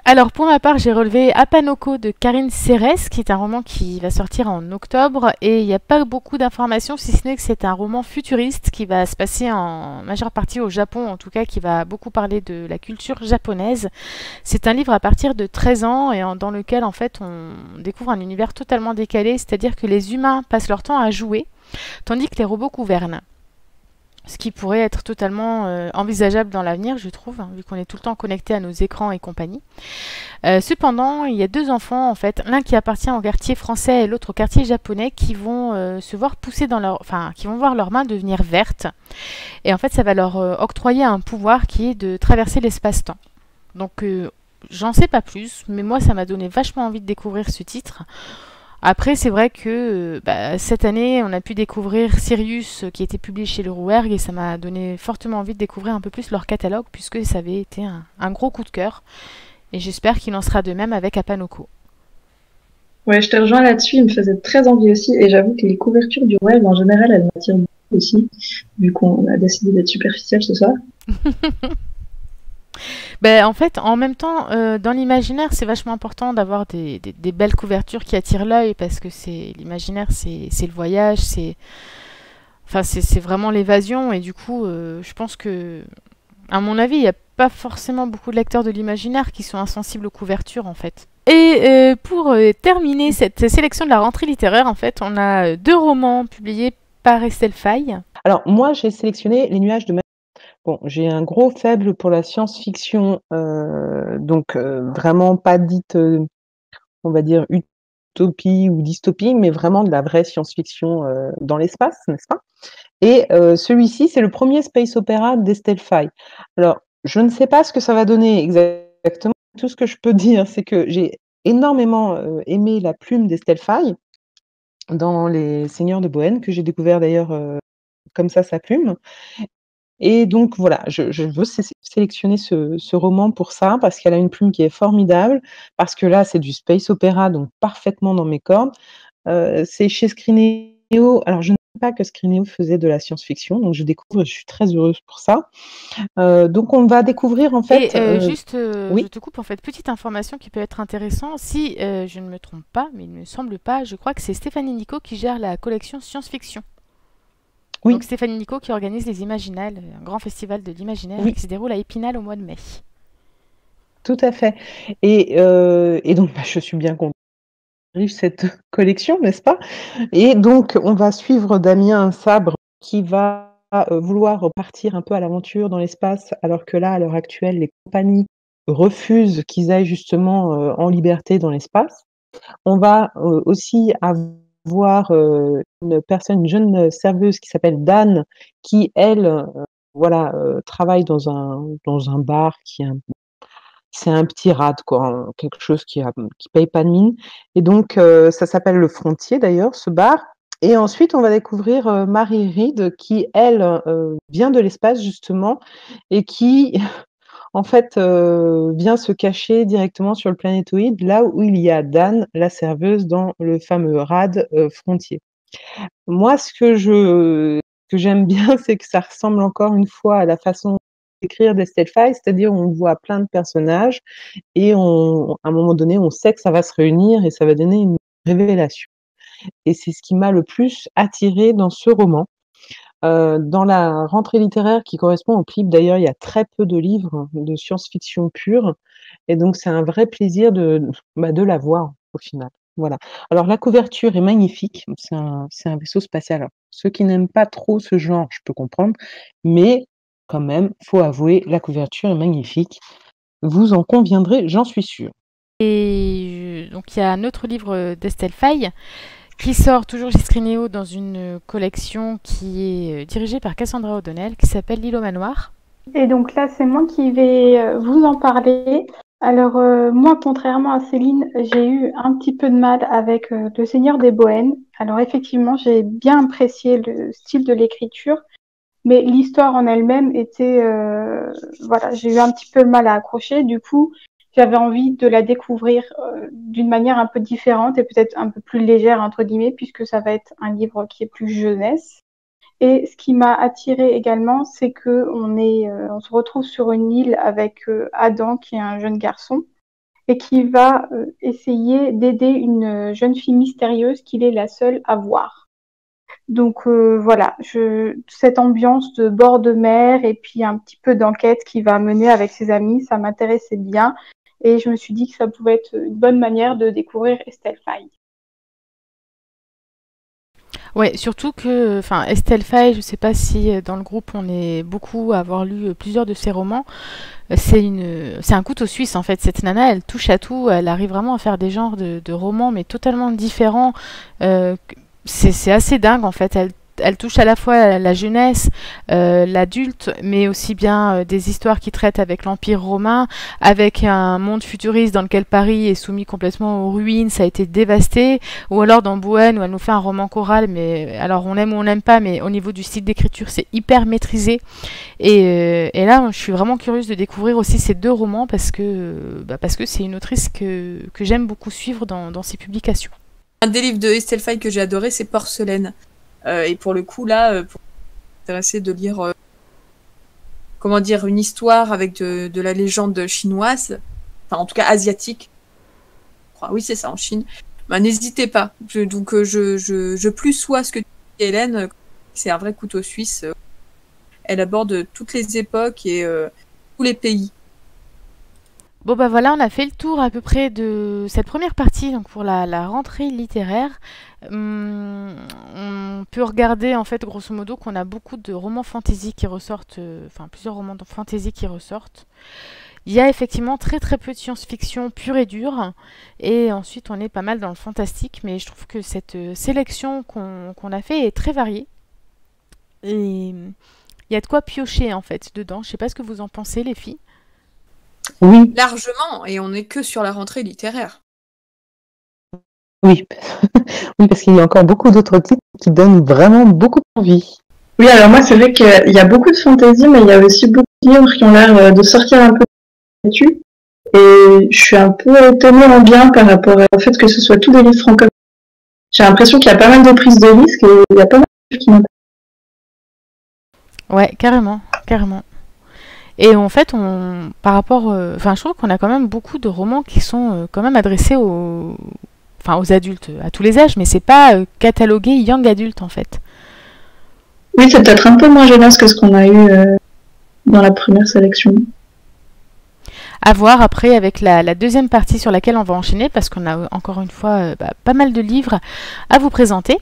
Alors pour ma part, j'ai relevé Apanoko de Karine Serres, qui est un roman qui va sortir en octobre, et il n'y a pas beaucoup d'informations, si ce n'est que c'est un roman futuriste qui va se passer en majeure partie au Japon, en tout cas qui va beaucoup parler de la culture japonaise. C'est un livre à partir de 13 ans et dans lequel en fait on découvre un univers totalement décalé, c'est-à-dire que les humains passent leur temps à jouer, tandis que les robots gouvernent. Ce qui pourrait être totalement envisageable dans l'avenir, je trouve, hein, vu qu'on est tout le temps connecté à nos écrans et compagnie. Cependant, il y a 2 enfants, en fait, l'un qui appartient au quartier français et l'autre au quartier japonais, qui vont se voir pousser qui vont voir leurs mains devenir vertes. Et en fait, ça va leur octroyer un pouvoir qui est de traverser l'espace-temps. Donc, j'en sais pas plus, mais moi, ça m'a donné vachement envie de découvrir ce titre. Après, c'est vrai que cette année, on a pu découvrir Sirius qui était publié chez le Rouergue et ça m'a donné fortement envie de découvrir un peu plus leur catalogue puisque ça avait été un gros coup de cœur. Et j'espère qu'il en sera de même avec Apanoko. Ouais, je te rejoins là-dessus, il me faisait très envie aussi, et j'avoue que les couvertures du web, en général, elles m'attirent beaucoup aussi, vu qu'on a décidé d'être superficiel ce soir. En fait, en même temps, dans l'imaginaire, c'est vachement important d'avoir des belles couvertures qui attirent l'œil parce que l'imaginaire, c'est le voyage, c'est vraiment l'évasion et du coup, je pense que, à mon avis, il n'y a pas forcément beaucoup de lecteurs de l'imaginaire qui sont insensibles aux couvertures en fait. Et pour terminer cette sélection de la rentrée littéraire, en fait, on a 2 romans publiés par Estelle Faye. Alors, moi, j'ai sélectionné Les nuages de. Bon, j'ai un gros faible pour la science-fiction, donc vraiment pas dite, on va dire, utopie ou dystopie, mais vraiment de la vraie science-fiction dans l'espace, n'est-ce pas? Et celui-ci, c'est le premier space opéra d'Estelle Faye. Alors, je ne sais pas ce que ça va donner exactement. Tout ce que je peux dire, c'est que j'ai énormément aimé la plume d'Estelle Faye dans Les Seigneurs de Bohême, que j'ai découvert d'ailleurs comme ça sa plume. Et donc voilà, je veux sélectionner ce roman pour ça, parce qu'elle a une plume qui est formidable, parce que là, c'est du space opéra, donc parfaitement dans mes cordes. C'est chez Scrinéo. Alors, je ne sais pas que Scrinéo faisait de la science-fiction, donc je découvre, je suis très heureuse pour ça. Donc on va découvrir en fait. Et juste, je Oui, te coupe en fait, petite information qui peut être intéressante. Si je ne me trompe pas, mais il ne me semble pas, je crois que c'est Stéphanie Nico qui gère la collection science-fiction. Donc oui, Stéphanie Nico qui organise les Imaginales, un grand festival de l'imaginaire oui, qui se déroule à Épinal au mois de mai. tout à fait. Et donc, je suis bien contente de suivre cette collection, n'est-ce pas? Et donc, on va suivre Damien Sabre qui va vouloir partir un peu à l'aventure dans l'espace, alors que là, à l'heure actuelle, les compagnies refusent qu'ils aillent justement en liberté dans l'espace. On va aussi avoir une jeune serveuse qui s'appelle Dan, qui elle, voilà, travaille dans un bar qui est c'est un petit rad, quoi, quelque chose qui paye pas de mine. Et donc, ça s'appelle Le Frontier, d'ailleurs, ce bar. Et ensuite, on va découvrir Mary Read, qui, elle, vient de l'espace, justement, et qui, en fait, vient se cacher directement sur le planétoïde, là où il y a Dan, la serveuse, dans le fameux rad Frontier. Moi, ce que j'aime bien, c'est que ça ressemble encore une fois à la façon d'écrire d'Estelle Faye, c'est-à-dire on voit plein de personnages et à un moment donné, on sait que ça va se réunir et ça va donner une révélation. Et c'est ce qui m'a le plus attirée dans ce roman. Dans la rentrée littéraire qui correspond au PLIB, d'ailleurs, il y a très peu de livres de science-fiction pure, et donc c'est un vrai plaisir de la voir au final. Voilà. Alors la couverture est magnifique, c'est un vaisseau spatial. Alors, ceux qui n'aiment pas trop ce genre, je peux comprendre, mais quand même, faut avouer, la couverture est magnifique. Vous en conviendrez, j'en suis sûre. Et donc il y a un autre livre d'Estelle Faye qui sort toujours chez Scrinéo dans une collection qui est dirigée par Cassandra O'Donnell, qui s'appelle L'île au manoir. Et donc là, c'est moi qui vais vous en parler. Alors moi, contrairement à Céline, j'ai eu un petit peu de mal avec Le Seigneur des Bohèmes. Alors effectivement, j'ai bien apprécié le style de l'écriture, mais l'histoire en elle-même était... voilà, j'ai eu un petit peu de mal à accrocher. Du coup, j'avais envie de la découvrir d'une manière un peu différente et peut-être un peu plus légère, entre guillemets, puisque ça va être un livre qui est plus jeunesse. Et ce qui m'a attirée également, c'est on se retrouve sur une île avec Adam, qui est un jeune garçon, et qui va essayer d'aider une jeune fille mystérieuse qu'il est la seule à voir. Donc voilà, cette ambiance de bord de mer et puis un petit peu d'enquête qu'il va mener avec ses amis, ça m'intéressait bien. Et je me suis dit que ça pouvait être une bonne manière de découvrir Estelle Faye. Ouais, surtout que, enfin, Estelle Faye, je ne sais pas si dans le groupe on est beaucoup à avoir lu plusieurs de ses romans. C'est un couteau suisse en fait. Cette nana, elle touche à tout. Elle arrive vraiment à faire des genres de romans, mais totalement différents. C'est assez dingue en fait. Elle touche à la fois la jeunesse, l'adulte, mais aussi bien des histoires qui traitent avec l'Empire romain, avec un monde futuriste dans lequel Paris est soumis complètement aux ruines, ça a été dévasté, ou alors dans Bohème où elle nous fait un roman choral, mais alors on aime ou on n'aime pas, mais au niveau du style d'écriture c'est hyper maîtrisé. Et là je suis vraiment curieuse de découvrir aussi ces deux romans parce que c'est une autrice que j'aime beaucoup suivre dans ses publications. Un des livres de Estelle Faye que j'ai adoré, c'est Porcelaine. Et pour le coup, là, pour m'intéresser de lire, une histoire avec de la légende chinoise, enfin en tout cas asiatique. Oui, c'est ça, en Chine. Bah, n'hésitez pas. Je plus sois ce que tu dis, Hélène. C'est un vrai couteau suisse. Elle aborde toutes les époques et tous les pays. Bon bah voilà, on a fait le tour à peu près de cette première partie donc pour la rentrée littéraire. On peut regarder en fait grosso modo qu'on a beaucoup de romans fantasy qui ressortent, plusieurs romans de fantasy qui ressortent. Il y a effectivement très très peu de science-fiction pure et dure, et ensuite on est pas mal dans le fantastique, mais je trouve que cette sélection qu'on a fait est très variée. Et il y a de quoi piocher en fait dedans. Je sais pas ce que vous en pensez les filles. Oui. Largement, et on n'est que sur la rentrée littéraire. Oui, oui, parce qu'il y a encore beaucoup d'autres titres qui donnent vraiment beaucoup d'envie. Oui, alors moi, c'est vrai qu'il y a beaucoup de fantaisie, mais il y a aussi beaucoup de livres qui ont l'air de sortir un peu là-dessus. Et je suis un peu étonnée en bien par rapport au fait que ce soit tous des livres francophones. J'ai l'impression qu'il y a pas mal de prises de risques et il y a pas mal de livres qui m'intéressent. Ouais, carrément. Et en fait, par rapport, je trouve qu'on a quand même beaucoup de romans qui sont quand même adressés aux adultes, à tous les âges, mais c'est pas catalogué young adulte en fait. Oui, c'est peut-être un peu moins jeunesse que ce qu'on a eu dans la première sélection. À voir après avec la deuxième partie sur laquelle on va enchaîner, parce qu'on a encore une fois pas mal de livres à vous présenter.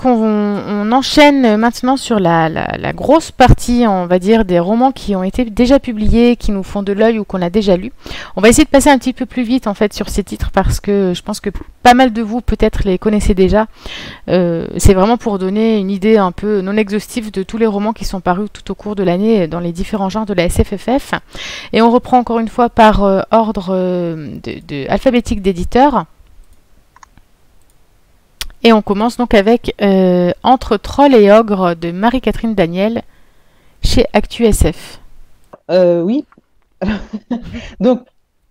On On enchaîne maintenant sur la grosse partie, on va dire, des romans qui ont été déjà publiés, qui nous font de l'œil ou qu'on a déjà lu. On va essayer de passer un petit peu plus vite en fait sur ces titres parce que je pense que pas mal de vous peut-être les connaissez déjà. C'est vraiment pour donner une idée un peu non exhaustive de tous les romans qui sont parus tout au cours de l'année dans les différents genres de la SFFF. Et on reprend encore une fois par ordre alphabétique d'éditeurs. Et on commence donc avec Entre Trolls et Ogres de Marie-Catherine Daniel chez Actu SF. Oui. Donc,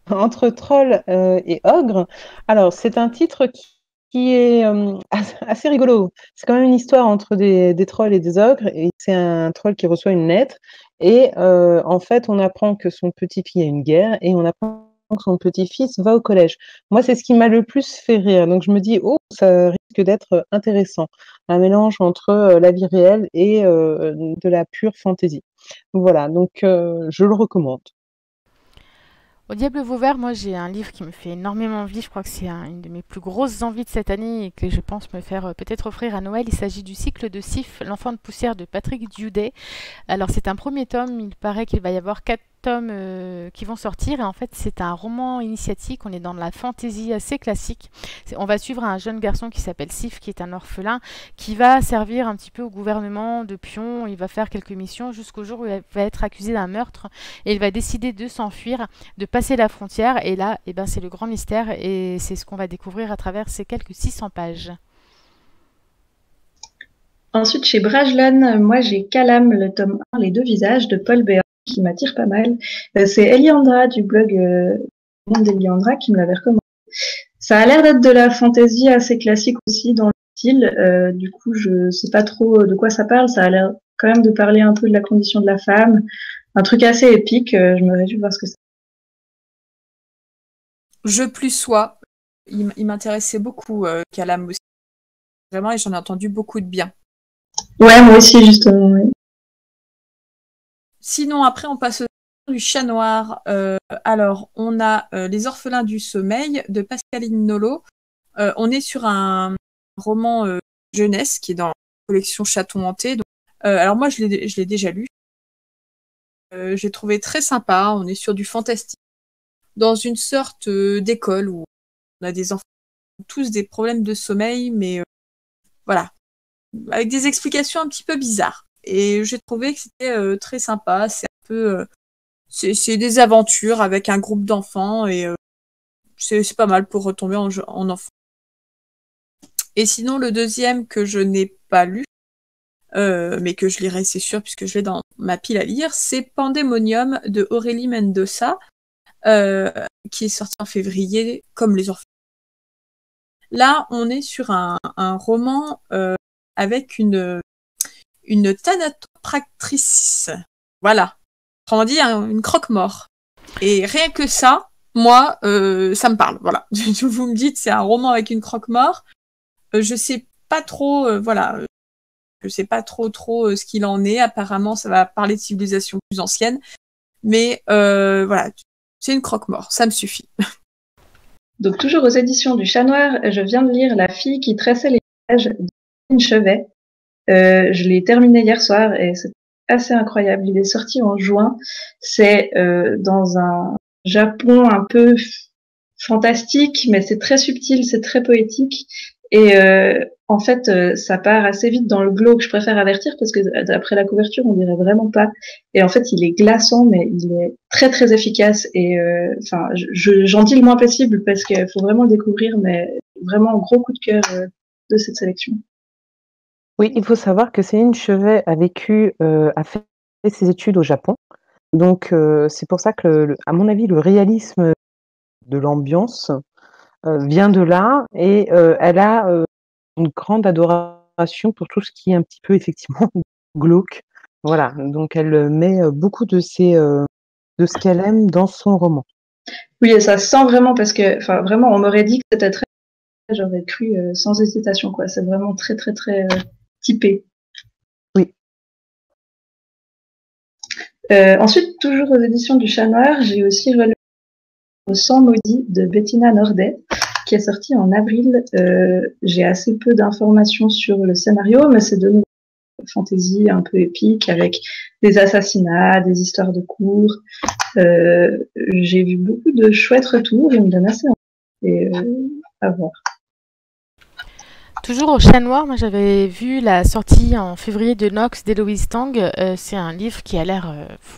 Entre Trolls et Ogres, alors c'est un titre qui est assez rigolo. C'est quand même une histoire entre des trolls et des ogres, et c'est un troll qui reçoit une lettre, et en fait on apprend que son petit-fils a une guerre, et on apprend que son petit-fils va au collège. Moi, c'est ce qui m'a le plus fait rire. Donc, je me dis, oh, ça risque d'être intéressant. Un mélange entre la vie réelle et de la pure fantaisie. Voilà, donc je le recommande. Au Diable Vauvert, moi j'ai un livre qui me fait énormément envie. Je crois que c'est une de mes plus grosses envies de cette année et que je pense me faire peut-être offrir à Noël. Il s'agit du cycle de Sif, l'enfant de poussière de Patrick Dudet. Alors c'est un premier tome, il paraît qu'il va y avoir 4 tomes qui vont sortir et en fait c'est un roman initiatique, on est dans de la fantaisie assez classique. On va suivre un jeune garçon qui s'appelle Sif, qui est un orphelin, qui va servir un petit peu au gouvernement de pion, il va faire quelques missions jusqu'au jour où il va être accusé d'un meurtre et il va décider de s'enfuir, de passer la frontière et là eh ben, c'est le grand mystère et c'est ce qu'on va découvrir à travers ces quelques 600 pages. Ensuite, chez Brajlon, moi j'ai Calam, le tome 1, Les deux visages de Paul Béard, qui m'attire pas mal. C'est Eliandra du blog Monde d'Eliandra qui me l'avait recommandé. Ça a l'air d'être de la fantaisie assez classique aussi dans le style. Du coup, je sais pas trop de quoi ça parle. Ça a l'air quand même de parler un peu de la condition de la femme. Un truc assez épique. Je me réjouis de voir ce que c'est. Je plus sois. Il m'intéressait beaucoup, Calam aussi. Vraiment, et j'en ai entendu beaucoup de bien. Ouais, moi aussi, justement. Ouais. Sinon, après, on passe au du Chat Noir. Alors, on a Les Orphelins du Sommeil de Pascaline Nolo. On est sur un roman jeunesse qui est dans la collection Chaton Hanté. Donc, alors moi, je l'ai déjà lu. J'ai trouvé très sympa. On est sur du fantastique. Dans une sorte d'école où on a des enfants qui ont tous des problèmes de sommeil, mais voilà, avec des explications un petit peu bizarres. Et j'ai trouvé que c'était très sympa. C'est un peu, c'est des aventures avec un groupe d'enfants et c'est pas mal pour retomber en enfant. Et sinon, le deuxième que je n'ai pas lu, mais que je lirai, c'est sûr, puisque je l'ai dans ma pile à lire, c'est Pandemonium de Aurélie Mendoza, qui est sorti en février, comme Les Orphelins. Là, on est sur un roman avec une thanatopractrice. Voilà. Autrement dit, une croque-mort. Et rien que ça, moi, ça me parle. Voilà. Vous me dites, c'est un roman avec une croque-mort. Je sais pas trop, voilà. Je sais pas trop ce qu'il en est. Apparemment, ça va parler de civilisations plus anciennes. Mais voilà, c'est une croque-mort. Ça me suffit. Donc, toujours aux éditions du Chat Noir, je viens de lire La fille qui tressait les visages d'Anne Chevet. Je l'ai terminé hier soir et c'est assez incroyable. Il est sorti en juin. C'est dans un Japon un peu fantastique, mais c'est très subtil, c'est très poétique. Et en fait, ça part assez vite dans le glauque. Je préfère avertir parce que d'après la couverture, on dirait vraiment pas. Et en fait, il est glaçant, mais il est très très efficace. Et enfin, j'en dis le moins possible parce qu'il faut vraiment le découvrir, mais vraiment un gros coup de cœur de cette sélection. Oui, il faut savoir que Céline Chevet a fait ses études au Japon. Donc, c'est pour ça que, à mon avis, le réalisme de l'ambiance vient de là. Et elle a une grande adoration pour tout ce qui est un petit peu, effectivement, glauque. Voilà, donc elle met beaucoup de ce qu'elle aime dans son roman. Oui, et ça se sent vraiment parce que, enfin, vraiment, on m'aurait dit que c'était très, j'aurais cru sans hésitation, quoi. C'est vraiment très, très, très typé. Oui. Ensuite, toujours aux éditions du Chat Noir, j'ai aussi relu Le sang maudit de Bettina Nordet, qui est sorti en avril. J'ai assez peu d'informations sur le scénario, mais c'est de nouveau fantasy un peu épique avec des assassinats, des histoires de cour. J'ai vu beaucoup de chouettes retours et on me donne assez envie. Et à voir. Toujours au Chat Noir, moi j'avais vu la sortie en février de Nox d'Héloïse Tang. C'est un livre qui a l'air...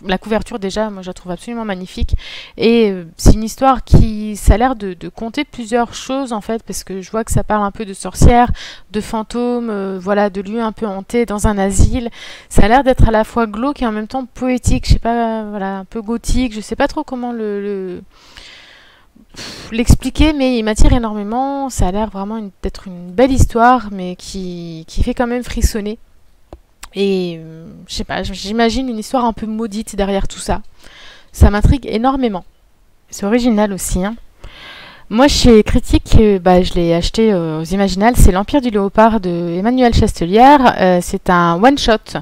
la couverture déjà, moi je la trouve absolument magnifique. Et c'est une histoire qui... ça a l'air de conter plusieurs choses en fait, parce que je vois que ça parle un peu de sorcières, de fantômes, voilà, de lieux un peu hantés dans un asile. Ça a l'air d'être à la fois glauque et en même temps poétique, je sais pas, voilà, un peu gothique. Je sais pas trop comment l'expliquer, mais il m'attire énormément. Ça a l'air vraiment d'être une belle histoire, mais qui fait quand même frissonner. Et je sais pas, j'imagine une histoire un peu maudite derrière tout ça. Ça m'intrigue énormément. C'est original aussi, hein. Moi, chez Critique, je l'ai acheté aux Imaginales. C'est l'Empire du Léopard de Emmanuel Chastelière. C'est un one-shot,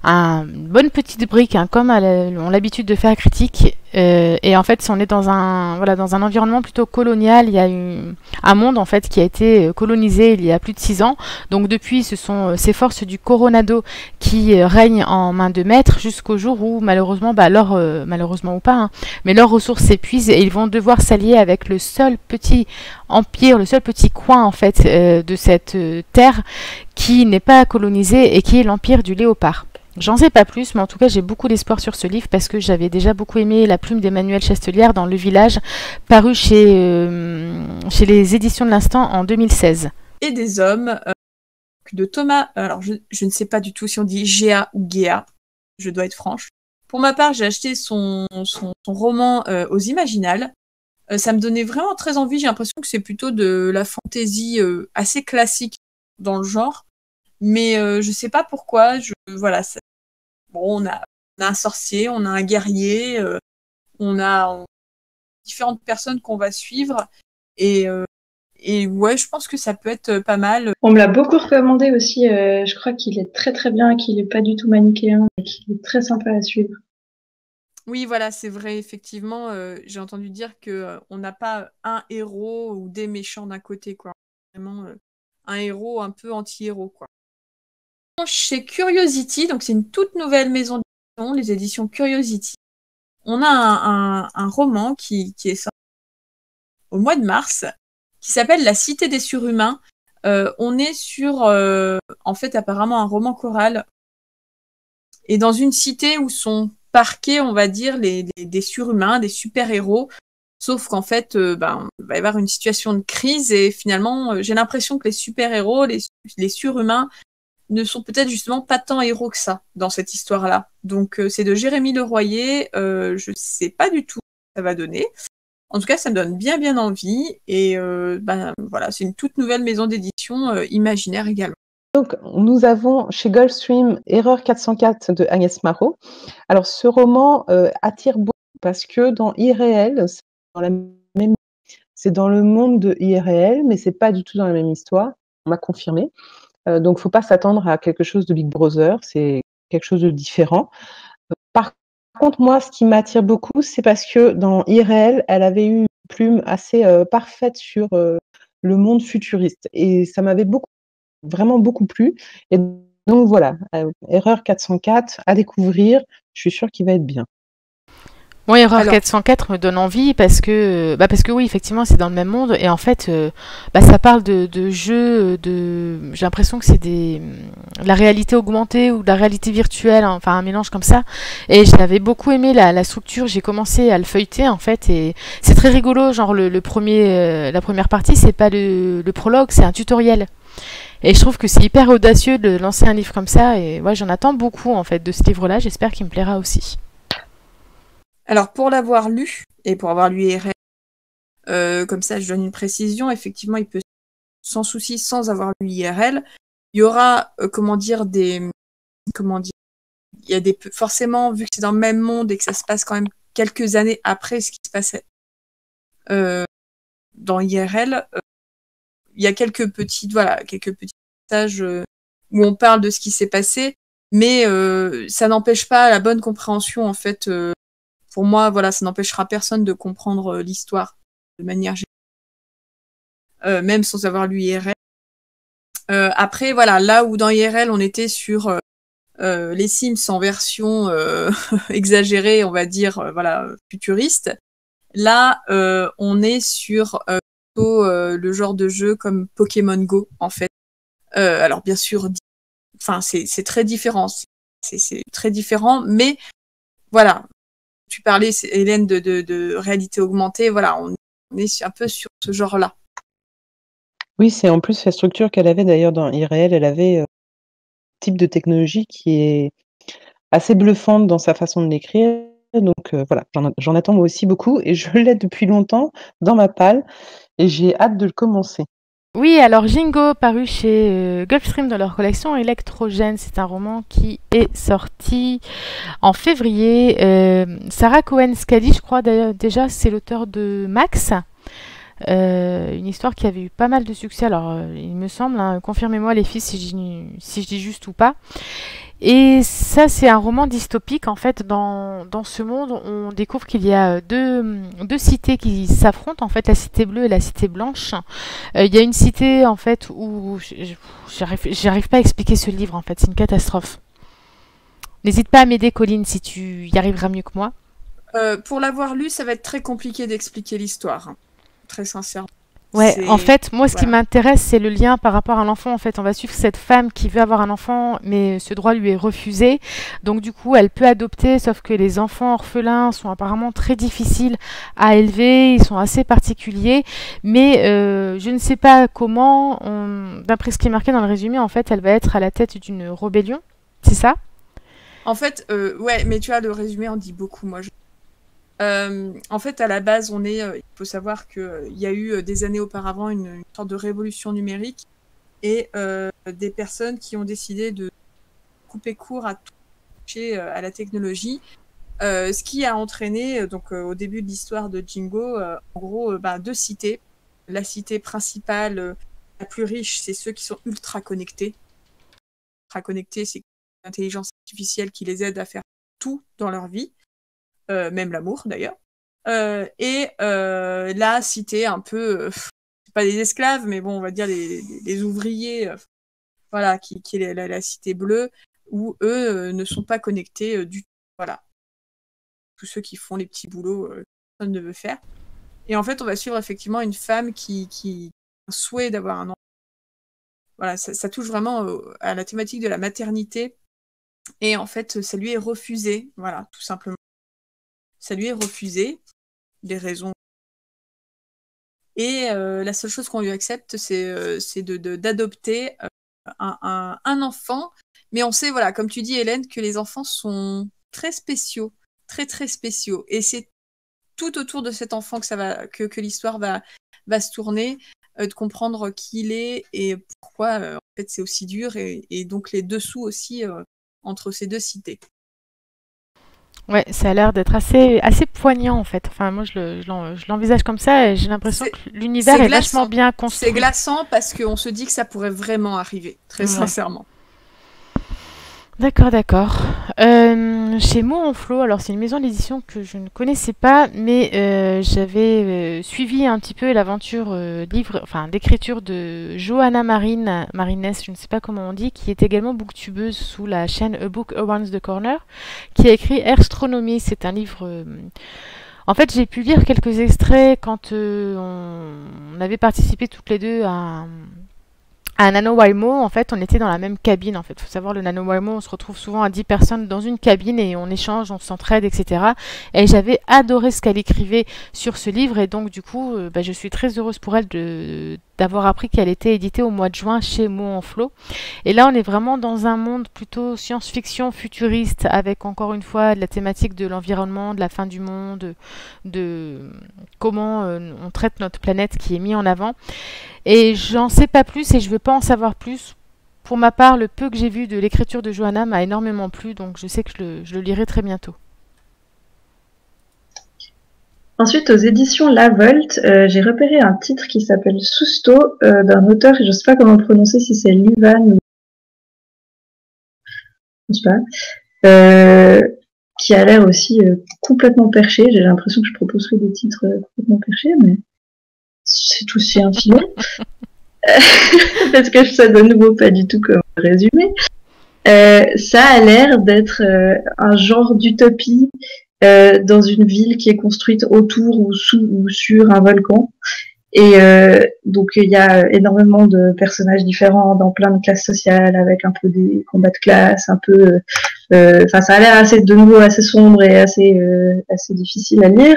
une bonne petite brique, hein, comme on a l'habitude de faire à Critique. Et en fait, on est dans un environnement plutôt colonial. Il y a un monde en fait qui a été colonisé il y a plus de 6 ans. Donc depuis, ce sont ces forces du Coronado qui règnent en main de maître jusqu'au jour où malheureusement, malheureusement ou pas, hein, mais leurs ressources s'épuisent et ils vont devoir s'allier avec le seul petit empire, le seul petit coin en fait de cette terre qui n'est pas colonisée et qui est l'Empire du Léopard. J'en sais pas plus, mais en tout cas j'ai beaucoup d'espoir sur ce livre parce que j'avais déjà beaucoup aimé La plume d'Emmanuel Chastelière dans Le Village, paru chez les éditions de l'Instant en 2016. Et des hommes de Thomas, alors je ne sais pas du tout si on dit Géa ou Géa, je dois être franche. Pour ma part, j'ai acheté son roman aux Imaginales. Ça me donnait vraiment très envie, j'ai l'impression que c'est plutôt de la fantaisie assez classique dans le genre. Mais je sais pas pourquoi. Voilà. Bon, on a un sorcier, on a un guerrier, on a différentes personnes qu'on va suivre. Et ouais, je pense que ça peut être pas mal. On me l'a beaucoup recommandé aussi. Je crois qu'il est très très bien, qu'il est pas du tout manichéen, et qu'il est très sympa à suivre. Oui, voilà, c'est vrai, effectivement. J'ai entendu dire que on n'a pas un héros ou des méchants d'un côté, quoi. Vraiment un héros un peu anti-héros, quoi. Chez Curiosity, donc c'est une toute nouvelle maison d'édition, les éditions Curiosity. On a un roman qui est sorti au mois de mars, qui s'appelle La Cité des Surhumains. On est sur, en fait, apparemment un roman choral, et dans une cité où sont parqués, on va dire, des surhumains, des super-héros. Sauf qu'en fait, il va y avoir une situation de crise, et finalement, j'ai l'impression que les super-héros, les surhumains, ne sont peut-être justement pas tant héros que ça dans cette histoire-là. Donc c'est de Jérémy Leroyer, je sais pas du tout ce que ça va donner. En tout cas, ça me donne bien envie, et voilà, c'est une toute nouvelle maison d'édition imaginaire également. Donc, nous avons chez Gulfstream Erreur 404 de Agnès Marot. Alors, ce roman attire beaucoup parce que dans IRL, c'est dans le monde de IRL, mais c'est pas du tout dans la même histoire. On m'a confirmé. Donc, faut pas s'attendre à quelque chose de Big Brother. C'est quelque chose de différent. Par contre, moi, ce qui m'attire beaucoup, c'est parce que dans IRL, elle avait eu une plume assez parfaite sur le monde futuriste. Et ça m'avait vraiment beaucoup plu. Et donc voilà, Erreur 404 à découvrir. Je suis sûre qu'il va être bien. Bon, Erreur 404 me donne envie parce que oui, effectivement, c'est dans le même monde et en fait, ça parle de jeux, j'ai l'impression que c'est de la réalité augmentée ou de la réalité virtuelle, hein, enfin un mélange comme ça. Et j'avais beaucoup aimé la structure. J'ai commencé à le feuilleter en fait et c'est très rigolo. Genre la première partie, c'est pas le prologue, c'est un tutoriel. Et je trouve que c'est hyper audacieux de lancer un livre comme ça. Et ouais, j'en attends beaucoup en fait de ce livre-là. J'espère qu'il me plaira aussi. Alors, pour l'avoir lu, et pour avoir lu IRL, comme ça je donne une précision, effectivement, il peut, sans souci, sans avoir lu IRL, il y aura, il y a forcément, vu que c'est dans le même monde et que ça se passe quand même quelques années après ce qui se passait dans IRL, il y a quelques petits passages où on parle de ce qui s'est passé, mais ça n'empêche pas la bonne compréhension, en fait. Pour moi, voilà, ça n'empêchera personne de comprendre l'histoire de manière générale, même sans avoir lu IRL. Après, voilà, là où dans IRL, on était sur les Sims en version exagérée, on va dire, voilà, futuriste. Là, on est sur plutôt le genre de jeu comme Pokémon Go, en fait. Alors, bien sûr, c'est très différent. C'est très différent, mais voilà. Tu parlais, Hélène, de réalité augmentée. Voilà, on est un peu sur ce genre-là. Oui, c'est en plus la structure qu'elle avait d'ailleurs dans Irréel. Elle avait un type de technologie qui est assez bluffante dans sa façon de l'écrire. Donc voilà, j'en attends moi aussi beaucoup et je l'ai depuis longtemps dans ma palle et j'ai hâte de le commencer. Oui, alors Jingo, paru chez Gulfstream dans leur collection Électrogène, c'est un roman qui est sorti en février. Sarah Cohen-Scady, je crois d'ailleurs déjà, c'est l'auteur de Max. Une histoire qui avait eu pas mal de succès, alors il me semble, hein, confirmez-moi les filles si je dis juste ou pas. Et ça, c'est un roman dystopique. En fait, dans ce monde, on découvre qu'il y a deux cités qui s'affrontent, en fait, la cité bleue et la cité blanche. Il y a une cité, en fait, où j'arrive pas à expliquer ce livre, en fait, c'est une catastrophe. N'hésite pas à m'aider, Colline, si tu y arriveras mieux que moi. Pour l'avoir lu, ça va être très compliqué d'expliquer l'histoire, hein. Très sincèrement. Ouais, en fait, moi, ce qui m'intéresse, c'est le lien par rapport à l'enfant. En fait, on va suivre cette femme qui veut avoir un enfant, mais ce droit lui est refusé. Donc, du coup, elle peut adopter, sauf que les enfants orphelins sont apparemment très difficiles à élever. Ils sont assez particuliers. Mais je ne sais pas comment, d'après ce qui est marqué dans le résumé, en fait, elle va être à la tête d'une rébellion. C'est ça? En fait, ouais, mais tu vois, le résumé en dit beaucoup, moi. En fait, à la base, il faut savoir qu'il y a eu des années auparavant une sorte de révolution numérique et des personnes qui ont décidé de couper court à tout toucher à la technologie, ce qui a entraîné, donc au début de l'histoire de Jingo, en gros, deux cités. La cité principale, la plus riche, c'est ceux qui sont ultra connectés. Ultra connectés, c'est l'intelligence artificielle qui les aide à faire tout dans leur vie. Même l'amour d'ailleurs. Et la cité un peu, c'est pas des esclaves, mais bon, on va dire les ouvriers, voilà, qui est la cité bleue, où eux ne sont pas connectés du tout. Voilà. Tous ceux qui font les petits boulots que personne ne veut faire. Et en fait, on va suivre effectivement une femme qui a un souhait d'avoir un enfant. Voilà, ça touche vraiment à la thématique de la maternité. Et en fait, ça lui est refusé, voilà, tout simplement. Ça lui est refusé, des raisons. Et la seule chose qu'on lui accepte, c'est d'adopter un enfant. Mais on sait, voilà, comme tu dis, Hélène, que les enfants sont très spéciaux, très très spéciaux. Et c'est tout autour de cet enfant que l'histoire va se tourner, de comprendre qui il est et pourquoi en fait c'est aussi dur et donc les dessous aussi entre ces deux cités. Ouais, ça a l'air d'être assez poignant en fait. Enfin, moi je l'envisage comme ça et j'ai l'impression que l'univers est vachement bien construit. C'est glaçant parce qu'on se dit que ça pourrait vraiment arriver, très sincèrement. D'accord. Chez Mots en Flow, alors c'est une maison d'édition que je ne connaissais pas, mais j'avais suivi un petit peu l'aventure d'écriture de Johanna Marines, je ne sais pas comment on dit, qui est également booktubeuse sous la chaîne A Book Around the Corner, qui a écrit Astronomie. C'est un livre. En fait, j'ai pu lire quelques extraits quand on avait participé toutes les deux à NaNoWriMo. En fait, on était dans la même cabine. En fait, faut savoir, le NaNoWriMo, on se retrouve souvent à 10 personnes dans une cabine et on échange, on s'entraide, etc. Et j'avais adoré ce qu'elle écrivait sur ce livre et donc du coup, je suis très heureuse pour elle d'avoir appris qu'elle était éditée au mois de juin chez Mots en Flow. Et là, on est vraiment dans un monde plutôt science-fiction futuriste avec encore une fois de la thématique de l'environnement, de la fin du monde, de comment on traite notre planète qui est mis en avant. Et j'en sais pas plus et je veux pas en savoir plus. Pour ma part, le peu que j'ai vu de l'écriture de Johanna m'a énormément plu, donc je sais que je le lirai très bientôt. Ensuite, aux éditions La Volte, j'ai repéré un titre qui s'appelle Sousto, d'un auteur, je ne sais pas comment le prononcer, si c'est Livan ou... je sais pas, qui a l'air aussi complètement perché. J'ai l'impression que je proposerai des titres complètement perchés, mais c'est aussi un filon. Parce que je sais de nouveau pas du tout comment résumer. Ça a l'air d'être un genre d'utopie dans une ville qui est construite autour ou sous ou sur un volcan. Et donc il y a énormément de personnages différents dans plein de classes sociales, avec un peu des combats de classe, un peu. Enfin, ça a l'air de nouveau assez sombre et assez difficile à lire.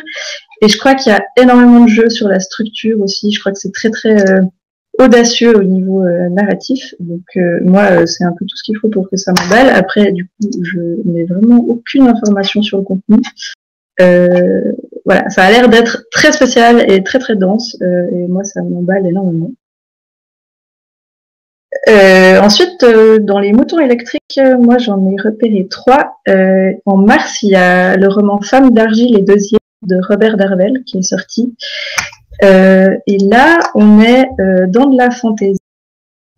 Et je crois qu'il y a énormément de jeux sur la structure aussi. Je crois que c'est très très audacieux au niveau narratif. Donc moi, c'est un peu tout ce qu'il faut pour que ça m'emballe. Après, du coup, je n'ai vraiment aucune information sur le contenu. Voilà, ça a l'air d'être très spécial et très très dense, et moi ça m'emballe énormément. Ensuite, dans les moutons électriques, moi j'en ai repéré 3. En mars, il y a le roman Femme d'argile et d'osier de Robert Darvel qui est sorti. Et là, on est dans de la fantaisie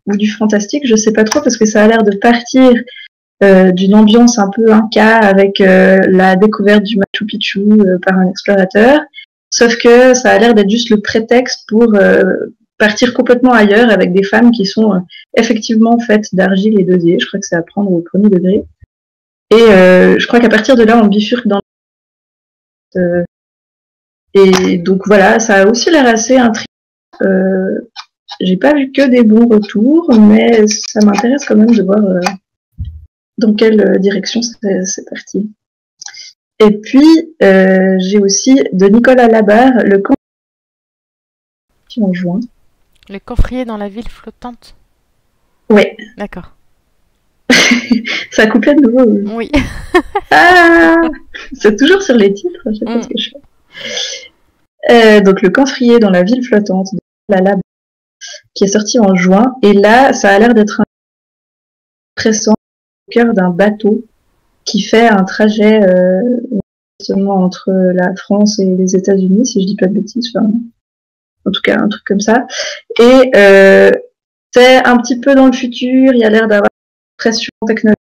ou du fantastique, je sais pas trop, parce que ça a l'air de partir d'une ambiance un peu inca avec la découverte du Machu Picchu par un explorateur. Sauf que ça a l'air d'être juste le prétexte pour partir complètement ailleurs avec des femmes qui sont effectivement faites d'argile et d'osier. Je crois que c'est à prendre au premier degré. Et je crois qu'à partir de là, on bifurque dans... et donc voilà, ça a aussi l'air assez intriguant. J'ai pas vu que des bons retours, mais ça m'intéresse quand même de voir dans quelle direction c'est parti. Et puis, j'ai aussi de Nicolas Labarre, Le camp en juin. Le coffrier dans la ville flottante. Ouais. D'accord. Ça a coupé de nouveau. Oui. Ah, c'est toujours sur les titres, je sais pas ce que je fais. Donc, Le camphrier dans la ville flottante de Nicolas Labarre, qui est sorti en juin. Et là, ça a l'air d'être un pressant au cœur d'un bateau qui fait un trajet seulement entre la France et les États-Unis, si je dis pas de bêtises. Enfin, en tout cas, un truc comme ça. Et c'est un petit peu dans le futur. Il y a l'air d'avoir une pression technologique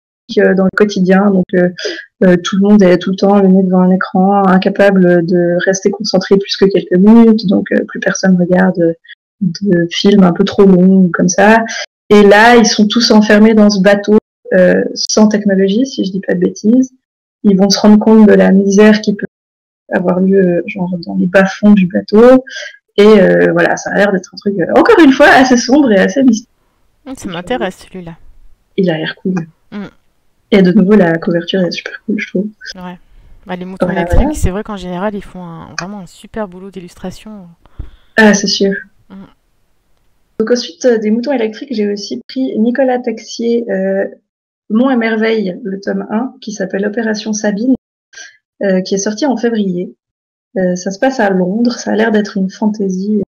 dans le quotidien. Donc, tout le monde est tout le temps le nez devant un écran, incapable de rester concentré plus que quelques minutes. Donc, plus personne regarde de films un peu trop longs comme ça. Et là, ils sont tous enfermés dans ce bateau sans technologie, si je dis pas de bêtises. Ils vont se rendre compte de la misère qui peut avoir lieu genre dans les bas-fonds du bateau. Et voilà, ça a l'air d'être un truc, encore une fois, assez sombre et assez mystique. Ça m'intéresse celui-là. Il a l'air cool. Et de nouveau, la couverture est super cool, je trouve. Ouais. Bah, les moutons électriques, c'est vrai qu'en général, ils font vraiment un super boulot d'illustration. Ah, c'est sûr. Donc ensuite, des moutons électriques, j'ai aussi pris Nicolas Texier, Mont et Merveille, le tome 1, qui s'appelle Opération Sabine, qui est sorti en février. Ça se passe à Londres, ça a l'air d'être une fantaisie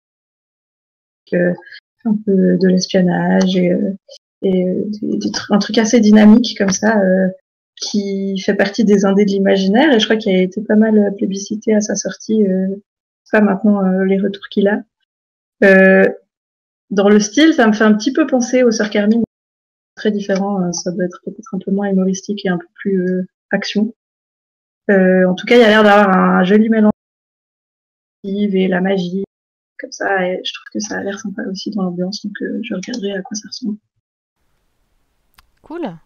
avec un peu de l'espionnage et un truc assez dynamique comme ça, qui fait partie des indés de l'imaginaire, et je crois qu'il a été pas mal plébiscité à sa sortie, pas maintenant les retours qu'il a. Dans le style, ça me fait un petit peu penser aux Sœurs Carmine, très différent, ça doit être peut-être un peu moins humoristique et un peu plus action. En tout cas, il y a l'air d'avoir un joli mélange et la magie, comme ça, et je trouve que ça a l'air sympa aussi dans l'ambiance, donc je regarderai à quoi ça ressemble. Cool.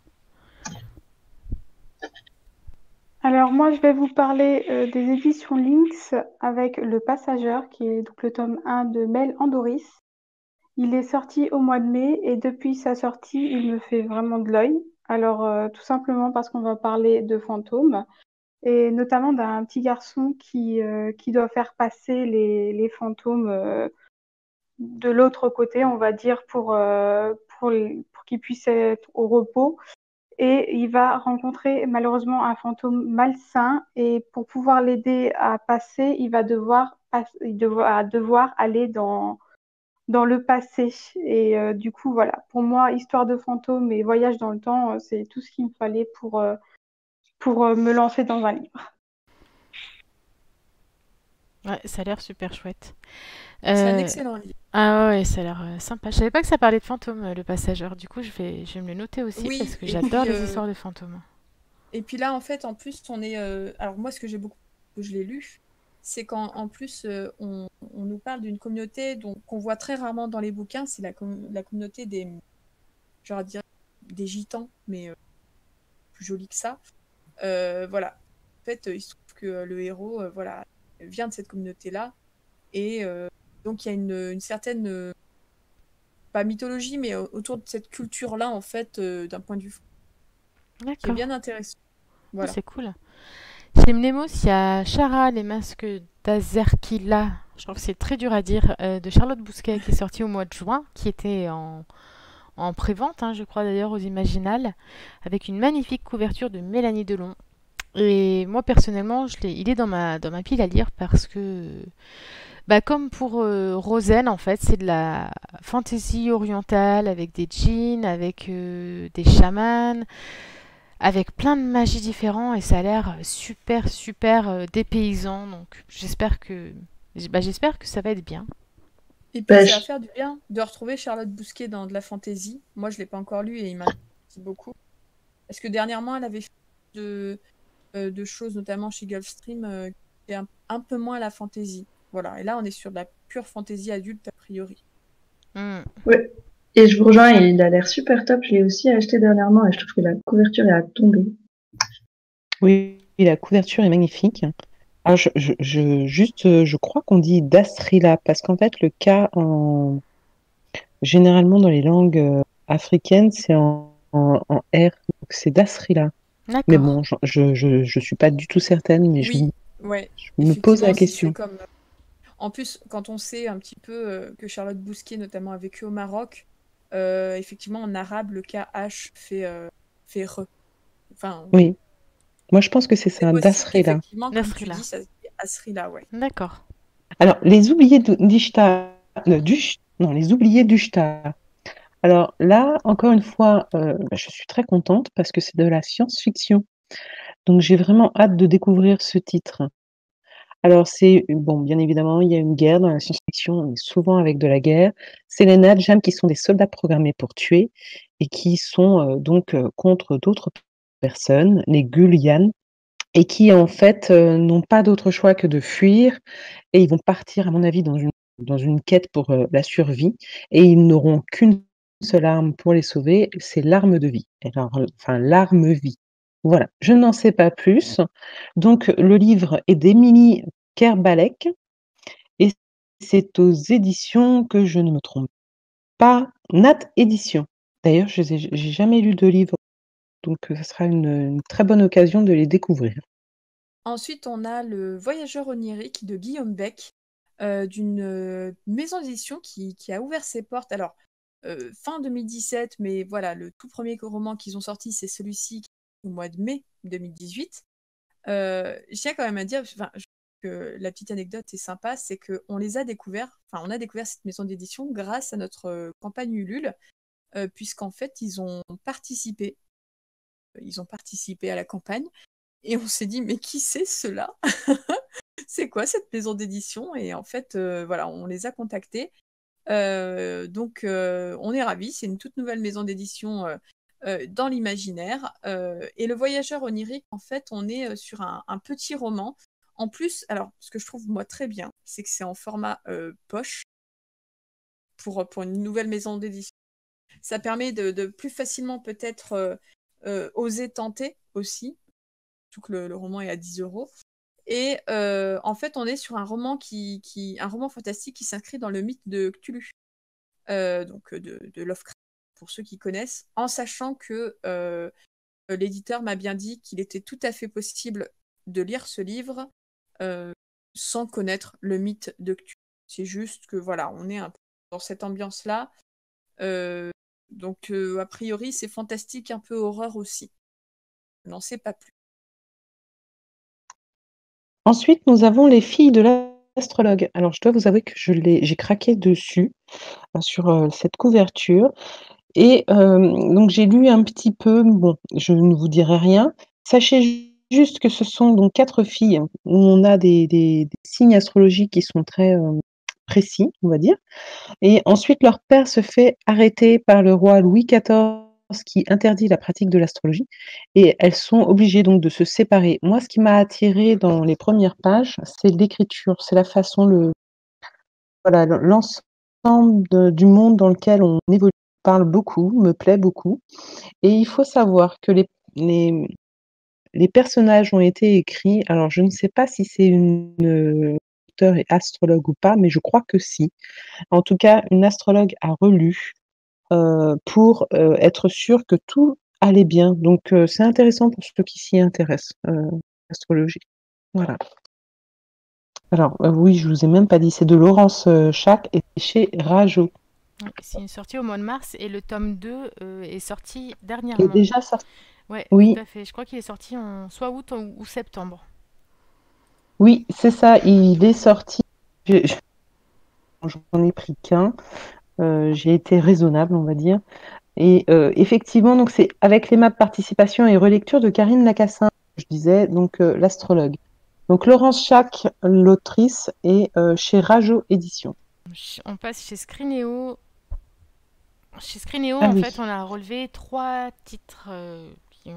Alors moi, je vais vous parler des éditions Lynx avec Le Passageur, qui est donc le tome 1 de Mel Andoris. Il est sorti au mois de mai et depuis sa sortie, il me fait vraiment de l'œil. Alors tout simplement parce qu'on va parler de fantômes et notamment d'un petit garçon qui doit faire passer les fantômes de l'autre côté, on va dire, pour qu'ils puissent être au repos. Et il va rencontrer malheureusement un fantôme malsain et pour pouvoir l'aider à passer, il va devoir aller dans le passé. Et du coup, voilà, pour moi, histoire de fantôme et voyage dans le temps, c'est tout ce qu'il me fallait pour me lancer dans un livre. Ouais, ça a l'air super chouette. C'est un excellent livre. Ah ouais, ça a l'air sympa. Je savais pas que ça parlait de fantômes, Le Passageur. Du coup, je vais me le noter aussi parce que j'adore les histoires de fantômes. Et puis là, en fait, en plus, on est... alors moi, ce que j'ai beaucoup... que je l'ai lu, c'est qu'en plus, on nous parle d'une communauté qu'on voit très rarement dans les bouquins. C'est la communauté des... J'aurais dire des gitans, mais plus joli que ça. Voilà. En fait, il se trouve que le héros voilà, vient de cette communauté-là. Et donc, il y a une certaine, pas mythologie, mais autour de cette culture-là, en fait, d'un point de vue qui est D'accord. bien intéressant. Oh, Voilà. c'est cool. Chez Mnemos, il y a Chara, les masques d'Azerkila. Je trouve que c'est très dur à dire. De Charlotte Bousquet, qui est sortie au mois de juin, qui était en pré-vente, je crois d'ailleurs, aux Imaginales, avec une magnifique couverture de Mélanie Delon. Et moi, personnellement, il est dans ma pile à lire parce que, comme pour Rosen, en fait, c'est de la fantasy orientale avec des djinns, avec des chamans, avec plein de magies différents et ça a l'air super, super dépaysant. Donc, j'espère que ça va être bien. Et puis, Bah, ça va faire du bien de retrouver Charlotte Bousquet dans de la fantasy. Moi, je ne l'ai pas encore lu et il m'intéresse beaucoup. Parce que dernièrement, elle avait fait de choses, notamment chez Gulfstream, qui est un peu moins la fantasy. Voilà. Et là, on est sur de la pure fantasy adulte, a priori. Ouais. Et je vous rejoins, il a l'air super top. Je l'ai aussi acheté dernièrement et je trouve que la couverture est à tomber. Oui, la couverture est magnifique. Alors, je crois qu'on dit Dasrila, parce qu'en fait, le cas généralement dans les langues africaines, c'est en R, donc c'est Dasrila. Mais D'accord. bon, je suis pas du tout certaine, mais Oui, ouais. je me pose la Effectivement, si c'est question. comme. En plus, quand on sait un petit peu que Charlotte Bousquet, notamment, a vécu au Maroc, effectivement, en arabe, le cas H fait re. Enfin, Oui, moi je pense que c'est c'est ça, possible Dasrila. qu'effectivement, comme tu Nasrilla. dis, ça se dit Asrila, ouais. D'accord. Alors, les oubliés d'Ishtar, non, les oubliés d'Ishtar. Alors là, encore une fois, je suis très contente parce que c'est de la science-fiction. Donc j'ai vraiment hâte de découvrir ce titre. Alors c'est bon, bien évidemment, il y a une guerre dans la science-fiction, on est souvent avec de la guerre. C'est les Nadjam qui sont des soldats programmés pour tuer et qui sont donc contre d'autres personnes, les Gullian, et qui en fait n'ont pas d'autre choix que de fuir et ils vont partir, à mon avis, dans une quête pour la survie et ils n'auront qu'une seule arme pour les sauver, c'est l'arme de vie. Alors, enfin, l'arme vie. Voilà, je n'en sais pas plus. Donc, le livre est d'Émilie Kerbalek et c'est aux éditions, que je ne me trompe pas, Nat Éditions. D'ailleurs, j'ai jamais lu de livre, donc ce sera une très bonne occasion de les découvrir. Ensuite, on a Le Voyageur onirique de Guillaume Beck, d'une maison d'édition qui a ouvert ses portes. Alors, fin 2017, mais voilà, le tout premier roman qu'ils ont sorti, c'est celui-ci au mois de mai 2018. Je tiens quand même à dire, que la petite anecdote est sympa, c'est qu'on les a découverts, enfin, on a découvert cette maison d'édition grâce à notre campagne Ulule, puisqu'en fait, ils ont participé à la campagne, et on s'est dit, mais qui c'est ceux-là? C'est quoi cette maison d'édition? Et en fait, voilà, on les a contactés. Donc, on est ravis. C'est une toute nouvelle maison d'édition dans l'imaginaire. Et Le Voyageur onirique, en fait, on est sur un petit roman. En plus, alors, ce que je trouve, moi, très bien, c'est que c'est en format poche pour une nouvelle maison d'édition. Ça permet de plus facilement, peut-être, oser tenter aussi, surtout que le roman est à 10 €. Et en fait, on est sur un roman un roman fantastique qui s'inscrit dans le mythe de Cthulhu, donc de Lovecraft, pour ceux qui connaissent, en sachant que l'éditeur m'a bien dit qu'il était tout à fait possible de lire ce livre sans connaître le mythe de Cthulhu. C'est juste que voilà, on est un peu dans cette ambiance-là. Donc a priori, c'est fantastique, un peu horreur aussi. Je n'en sais pas plus. Ensuite, nous avons Les filles de l'astrologue. Alors, je dois vous avouer que j'ai craqué dessus, sur cette couverture. Et donc, j'ai lu un petit peu. Bon, je ne vous dirai rien. Sachez juste que ce sont donc 4 filles où on a des signes astrologiques qui sont très précis, on va dire. Et ensuite, leur père se fait arrêter par le roi Louis XIV qui interdit la pratique de l'astrologie et elles sont obligées donc de se séparer. Moi, ce qui m'a attirée dans les premières pages, c'est l'écriture, c'est la façon, voilà, l'ensemble du monde dans lequel on évolue parle beaucoup, me plaît beaucoup. Et il faut savoir que les personnages ont été écrits. Alors, je ne sais pas si c'est une auteure et astrologue ou pas, mais je crois que si. En tout cas, une astrologue a relu pour être sûre que tout allait bien. Donc, c'est intéressant pour ceux qui s'y intéressent, l'astrologie. Voilà. Alors, oui, je vous ai même pas dit, c'est de Laurence Chac et c'est chez Rajo. C'est sorti au mois de mars et le tome 2 est sorti Il est dernièrement. déjà sorti. Ouais, Oui, tout à fait. Je crois qu'il est sorti en soit août ou septembre. oui, c'est ça. Il est sorti. J'en ai pris qu'un. J'ai été raisonnable, on va dire. Et effectivement, donc c'est avec les maps participation et relecture de Karine Lacassin, je disais, donc l'astrologue. Donc Laurence Chac, l'autrice, et chez Rajo Éditions. On passe chez Scrinéo. Chez Scrinéo, Ah en oui. fait, on a relevé 3 titres qui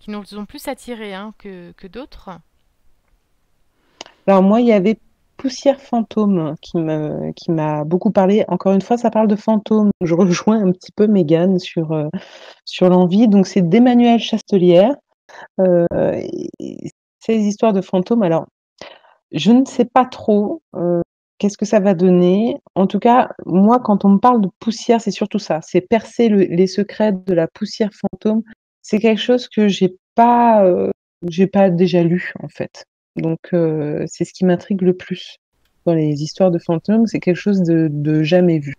nous ont plus attirés que d'autres. Alors moi, il y avait Poussière fantôme qui m'a beaucoup parlé. Encore une fois, ça parle de fantômes. Je rejoins un petit peu Mégane sur l'envie. Donc c'est d'Emmanuel Chastelière. Et ces histoires de fantômes. Alors, je ne sais pas trop qu'est-ce que ça va donner. En tout cas, moi, quand on me parle de poussière, c'est surtout ça. C'est percer les secrets de la poussière fantôme. C'est quelque chose que j'ai pas déjà lu en fait. Donc, c'est ce qui m'intrigue le plus dans les histoires de fantômes. C'est quelque chose de jamais vu.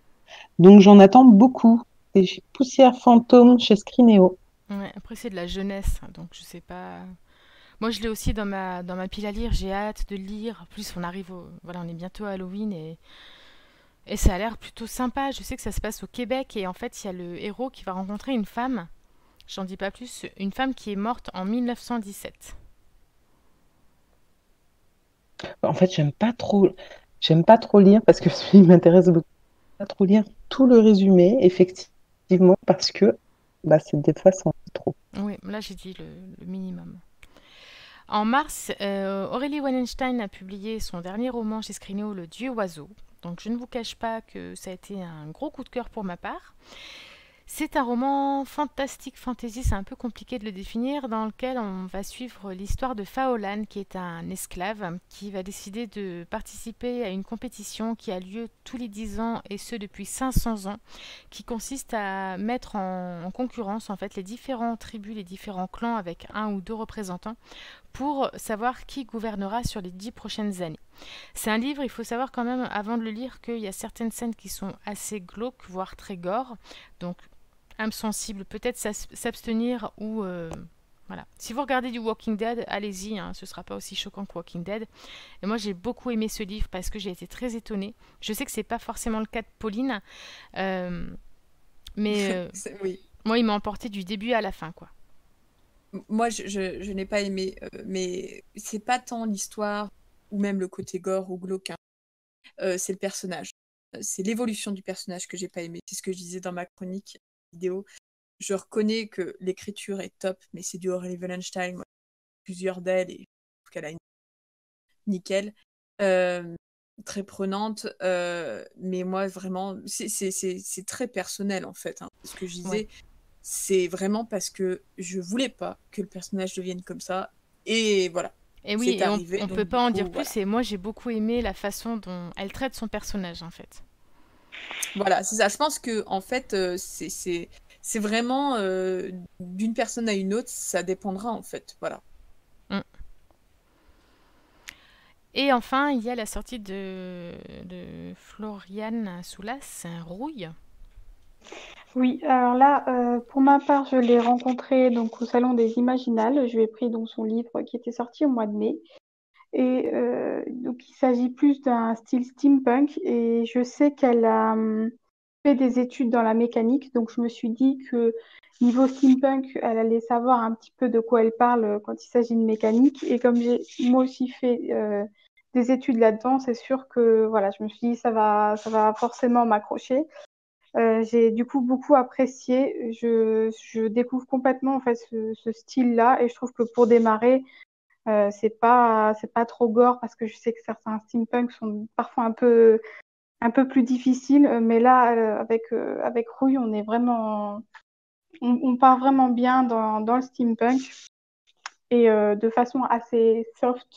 Donc, j'en attends beaucoup. C'est Poussière fantôme chez Scrinéo. Ouais, après, c'est de la jeunesse, donc je sais pas. Moi, je l'ai aussi dans ma pile à lire. J'ai hâte de lire. En plus, voilà, on est bientôt à Halloween et ça a l'air plutôt sympa. Je sais que ça se passe au Québec et en fait, il y a le héros qui va rencontrer une femme. J'en dis pas plus. Une femme qui est morte en 1917. En fait, j'aime pas trop lire parce que celui m'intéresse beaucoup. Pas trop lire tout le résumé, effectivement, parce que c'est des fois c'est trop. Oui, là, j'ai dit le minimum. En mars, Aurélie Wallenstein a publié son dernier roman chez Scrinéo, Le Dieu Oiseau. Donc je ne vous cache pas que ça a été un gros coup de cœur pour ma part. C'est un roman fantastique fantasy, c'est un peu compliqué de le définir, dans lequel on va suivre l'histoire de Faolan, qui est un esclave, qui va décider de participer à une compétition qui a lieu tous les 10 ans, et ce depuis 500 ans, qui consiste à mettre en concurrence en fait les différentes tribus, les différents clans avec un ou deux représentants, pour savoir qui gouvernera sur les 10 prochaines années. C'est un livre, il faut savoir quand même, avant de le lire, qu'il y a certaines scènes qui sont assez glauques, voire très gore, donc âme sensible, peut-être s'abstenir ou voilà. Si vous regardez du Walking Dead, allez-y, hein, ce sera pas aussi choquant que Walking Dead. Et moi, j'ai beaucoup aimé ce livre parce que j'ai été très étonnée. Je sais que c'est pas forcément le cas de Pauline, mais Oui. moi, il m'a emporté du début à la fin, quoi. Moi, je n'ai pas aimé, mais c'est pas tant l'histoire ou même le côté gore ou glauque, hein. C'est le personnage. C'est l'évolution du personnage que j'ai pas aimé. C'est ce que je disais dans ma chronique vidéo. Je reconnais que l'écriture est top, mais c'est du Aurélie Wallenstein. Moi, plusieurs d'elles et je trouve qu'elle a une nickel. Très prenante, mais moi vraiment, c'est très personnel en fait, hein. Ce que je disais, Ouais. c'est vraiment parce que je voulais pas que le personnage devienne comme ça, et voilà, Et oui, c'est et on arrivé. peut Donc du pas en coup, dire voilà. plus. Et moi, j'ai beaucoup aimé la façon dont elle traite son personnage, en fait. Voilà, c'est ça. Je pense que en fait, c'est vraiment d'une personne à une autre, ça dépendra en fait. Voilà. Mm. Et enfin, il y a la sortie de Floriane Soulas, Rouille. Oui, alors là, pour ma part, je l'ai rencontré donc au Salon des Imaginales. Je lui ai pris donc son livre qui était sorti au mois de mai. Et donc, il s'agit plus d'un style steampunk. Et je sais qu'elle a fait des études dans la mécanique. Donc, je me suis dit que niveau steampunk, elle allait savoir un petit peu de quoi elle parle quand il s'agit de mécanique. Et comme j'ai moi aussi fait des études là-dedans, c'est sûr que voilà, je me suis dit ça va forcément m'accrocher. J'ai du coup beaucoup apprécié. Je découvre complètement en fait ce style-là et je trouve que pour démarrer, c'est pas trop gore parce que je sais que certains steampunk sont parfois un peu plus difficiles. Mais là, avec Rouille, on est vraiment on part vraiment bien dans le steampunk et de façon assez soft,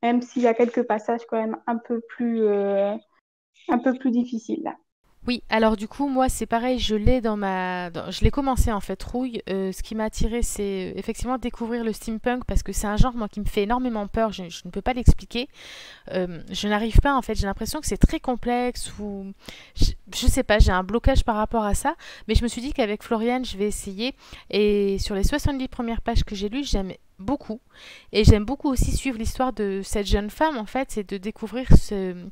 même s'il y a quelques passages quand même un peu plus difficiles. Oui, alors du coup, moi, c'est pareil, je l'ai commencé en fait, Rouille. Ce qui m'a attiré, c'est effectivement découvrir le steampunk parce que c'est un genre, moi, qui me fait énormément peur. Je ne peux pas l'expliquer. Je n'arrive pas, en fait, j'ai l'impression que c'est très complexe ou je sais pas, j'ai un blocage par rapport à ça. Mais je me suis dit qu'avec Floriane, je vais essayer. Et sur les 70 premières pages que j'ai lues, j'aime beaucoup. Et j'aime beaucoup aussi suivre l'histoire de cette jeune femme, en fait, c'est de découvrir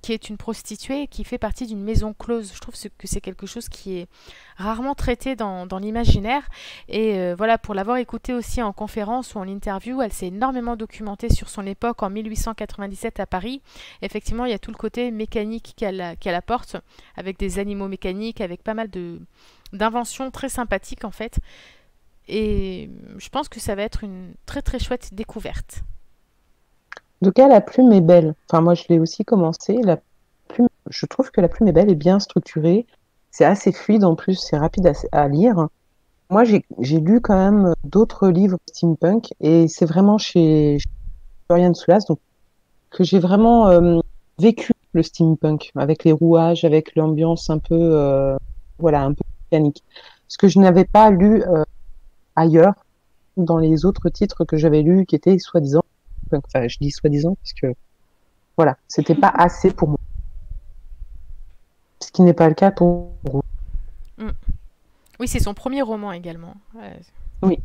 qui est une prostituée et qui fait partie d'une maison close. Je trouve que c'est quelque chose qui est rarement traité dans l'imaginaire. Et voilà, pour l'avoir écoutée aussi en conférence ou en interview, elle s'est énormément documentée sur son époque en 1897 à Paris. Effectivement, il y a tout le côté mécanique qu'elle apporte, avec des animaux mécaniques, avec pas mal d'inventions très sympathiques en fait. Et je pense que ça va être une très très chouette découverte. En tout cas, la plume est belle. Enfin, moi, je l'ai aussi commencé. Je trouve que la plume est belle et bien structurée. C'est assez fluide en plus, c'est rapide à lire. Moi, j'ai lu quand même d'autres livres steampunk et c'est vraiment chez Florian Soulas donc, que j'ai vraiment vécu le steampunk avec les rouages, avec l'ambiance un peu, un peu mécanique. Ce que je n'avais pas lu ailleurs dans les autres titres que j'avais lus qui étaient soi-disant. Enfin, je dis soi-disant parce que voilà, c'était pas assez pour moi. Ce qui n'est pas le cas pour vous. Oui, c'est son premier roman également. Oui.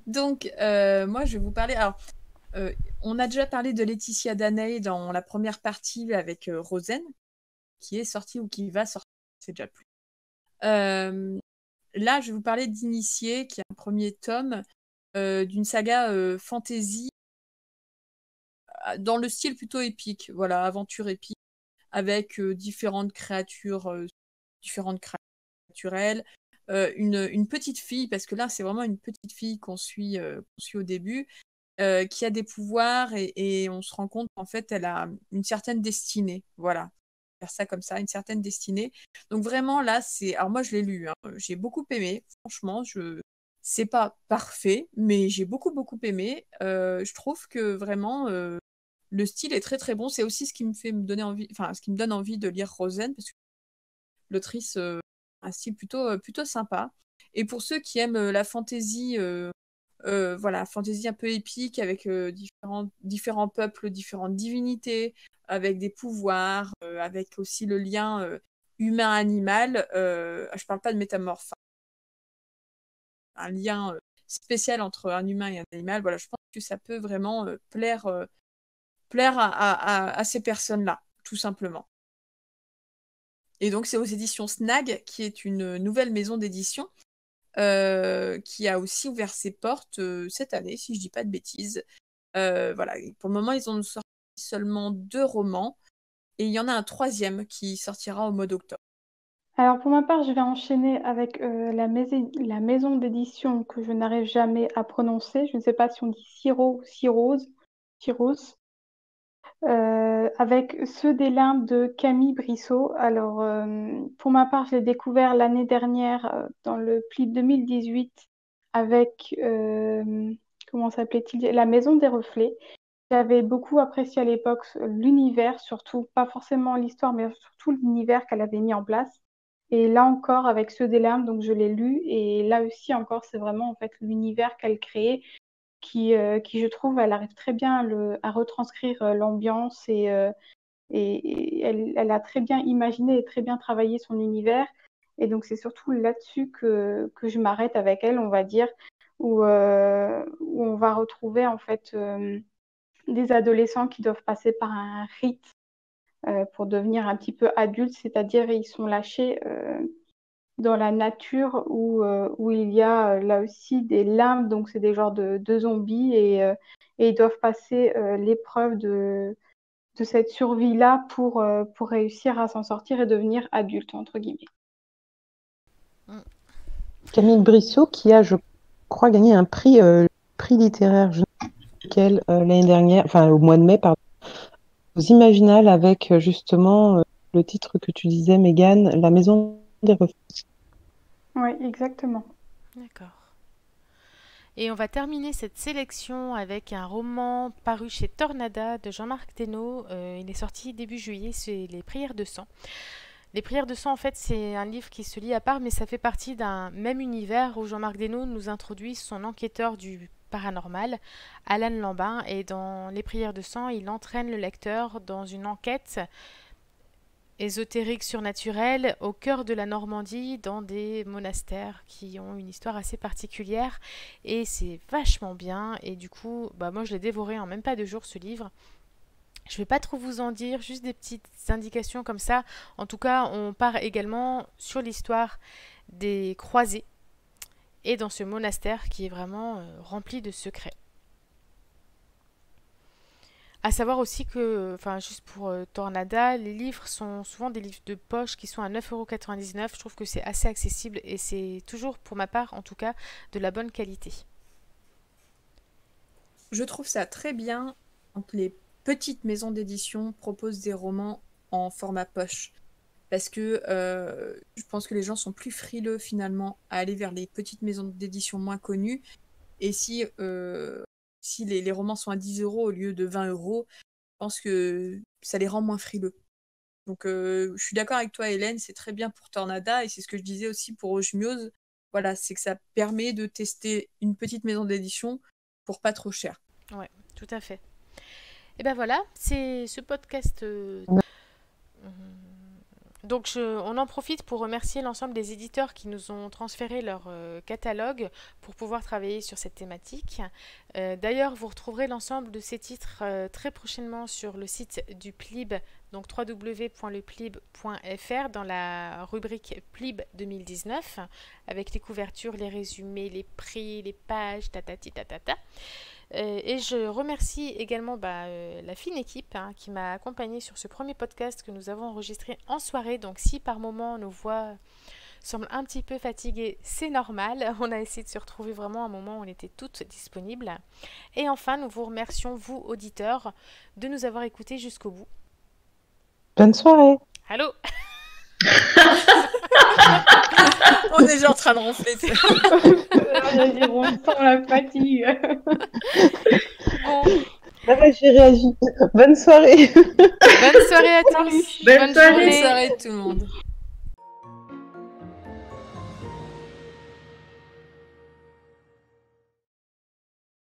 Donc, moi, je vais vous parler. Alors, on a déjà parlé de Laetitia Daney dans la première partie avec Rosen, qui est sortie ou qui va sortir, c'est déjà plus. Là, je vais vous parler d'Initié, qui est un premier tome d'une saga fantasy dans le style plutôt épique, voilà, aventure épique, avec différentes créatures naturelles, une petite fille, parce que là, c'est vraiment une petite fille qu'on suit au début, qui a des pouvoirs et on se rend compte qu'en fait, elle a une certaine destinée, voilà. Faire ça comme ça, une certaine destinée. Donc vraiment, là, alors moi, je l'ai lu, hein. J'ai beaucoup aimé, franchement, c'est pas parfait, mais j'ai beaucoup, beaucoup aimé. Je trouve que vraiment, le style est très, très bon. C'est aussi ce qui me donne envie de lire Rosen, parce que l'autrice a un style plutôt sympa. Et pour ceux qui aiment la fantaisie, fantaisie un peu épique, avec différents peuples, différentes divinités, avec des pouvoirs, avec aussi le lien humain-animal. Je parle pas de métamorphe, un lien spécial entre un humain et un animal. Voilà, je pense que ça peut vraiment plaire à ces personnes-là, tout simplement. Et donc, c'est aux éditions Snag, qui est une nouvelle maison d'édition, qui a aussi ouvert ses portes cette année, si je dis pas de bêtises. Voilà, pour le moment, ils ont sorti seulement 2 romans, et il y en a un 3e qui sortira au mois d'octobre. Alors pour ma part, je vais enchaîner avec la maison d'édition que je n'arrive jamais à prononcer. Je ne sais pas si on dit Syros, avec Ceux des limbes de Camille Brissot. Alors pour ma part, je l'ai découvert l'année dernière dans le pli 2018 avec, comment s'appelait-il? La Maison des Reflets. J'avais beaucoup apprécié à l'époque l'univers, surtout, pas forcément l'histoire, mais surtout l'univers qu'elle avait mis en place. Et là encore, avec Ceux des larmes, donc je l'ai lu. Et là aussi encore, c'est vraiment en fait l'univers qu'elle crée, qui je trouve, elle arrive très bien à retranscrire l'ambiance et elle a très bien imaginé et très bien travaillé son univers. Et donc c'est surtout là-dessus que je m'arrête avec elle, on va dire, où on va retrouver en fait des adolescents qui doivent passer par un rite pour devenir un petit peu adultes, c'est-à-dire ils sont lâchés dans la nature où il y a là aussi des limbes, donc c'est des genres de zombies et ils doivent passer l'épreuve de cette survie-là pour réussir à s'en sortir et devenir adultes, entre guillemets. Camille Brissot qui a, je crois, gagné un prix littéraire, je ne sais plus lequel, l'année dernière, enfin au mois de mai, pardon, aux Imaginales avec justement le titre que tu disais, Mégane, La Maison des Reflets. Oui, exactement. D'accord. Et on va terminer cette sélection avec un roman paru chez Tornada de Jean-Marc Thénault. Il est sorti début juillet, c'est Les Prières de sang. Les Prières de sang, en fait, c'est un livre qui se lit à part, mais ça fait partie d'un même univers où Jean-Marc Thénault nous introduit son enquêteur du paranormal, Alan Lambin, et dans Les Prières de sang, il entraîne le lecteur dans une enquête ésotérique surnaturelle au cœur de la Normandie, dans des monastères qui ont une histoire assez particulière, et c'est vachement bien, et du coup, moi je l'ai dévoré en même pas 2 jours ce livre. Je vais pas trop vous en dire, juste des petites indications comme ça. En tout cas, on part également sur l'histoire des croisés et dans ce monastère qui est vraiment rempli de secrets. À savoir aussi que, enfin juste pour Tornada, les livres sont souvent des livres de poche qui sont à 9,99 €. Je trouve que c'est assez accessible et c'est toujours, pour ma part en tout cas, de la bonne qualité. Je trouve ça très bien quand les petites maisons d'édition proposent des romans en format poche. Parce que je pense que les gens sont plus frileux finalement à aller vers les petites maisons d'édition moins connues. Et si les romans sont à 10 € au lieu de 20 €, je pense que ça les rend moins frileux. Donc je suis d'accord avec toi Hélène, c'est très bien pour Tornada et c'est ce que je disais aussi pour Osmiose. Voilà, c'est que ça permet de tester une petite maison d'édition pour pas trop cher. Ouais, tout à fait. Et ben voilà, c'est ce podcast. Donc on en profite pour remercier l'ensemble des éditeurs qui nous ont transféré leur catalogue pour pouvoir travailler sur cette thématique. D'ailleurs, vous retrouverez l'ensemble de ces titres très prochainement sur le site du PLIB, donc www.leplib.fr, dans la rubrique PLIB 2019, avec les couvertures, les résumés, les prix, les pages, tatati tatata. Et je remercie également la fine équipe qui m'a accompagnée sur ce premier podcast que nous avons enregistré en soirée. Donc si par moment nos voix semblent un petit peu fatiguées, c'est normal. On a essayé de se retrouver vraiment à un moment où on était toutes disponibles. Et enfin, nous vous remercions, vous auditeurs, de nous avoir écoutés jusqu'au bout. Bonne soirée. Allô. On est déjà en train de ronfler. On sent la fatigue. Bon. J'ai réagi. Bonne soirée. Bonne soirée à tous. Bonne soirée. Bonne soirée tout le monde.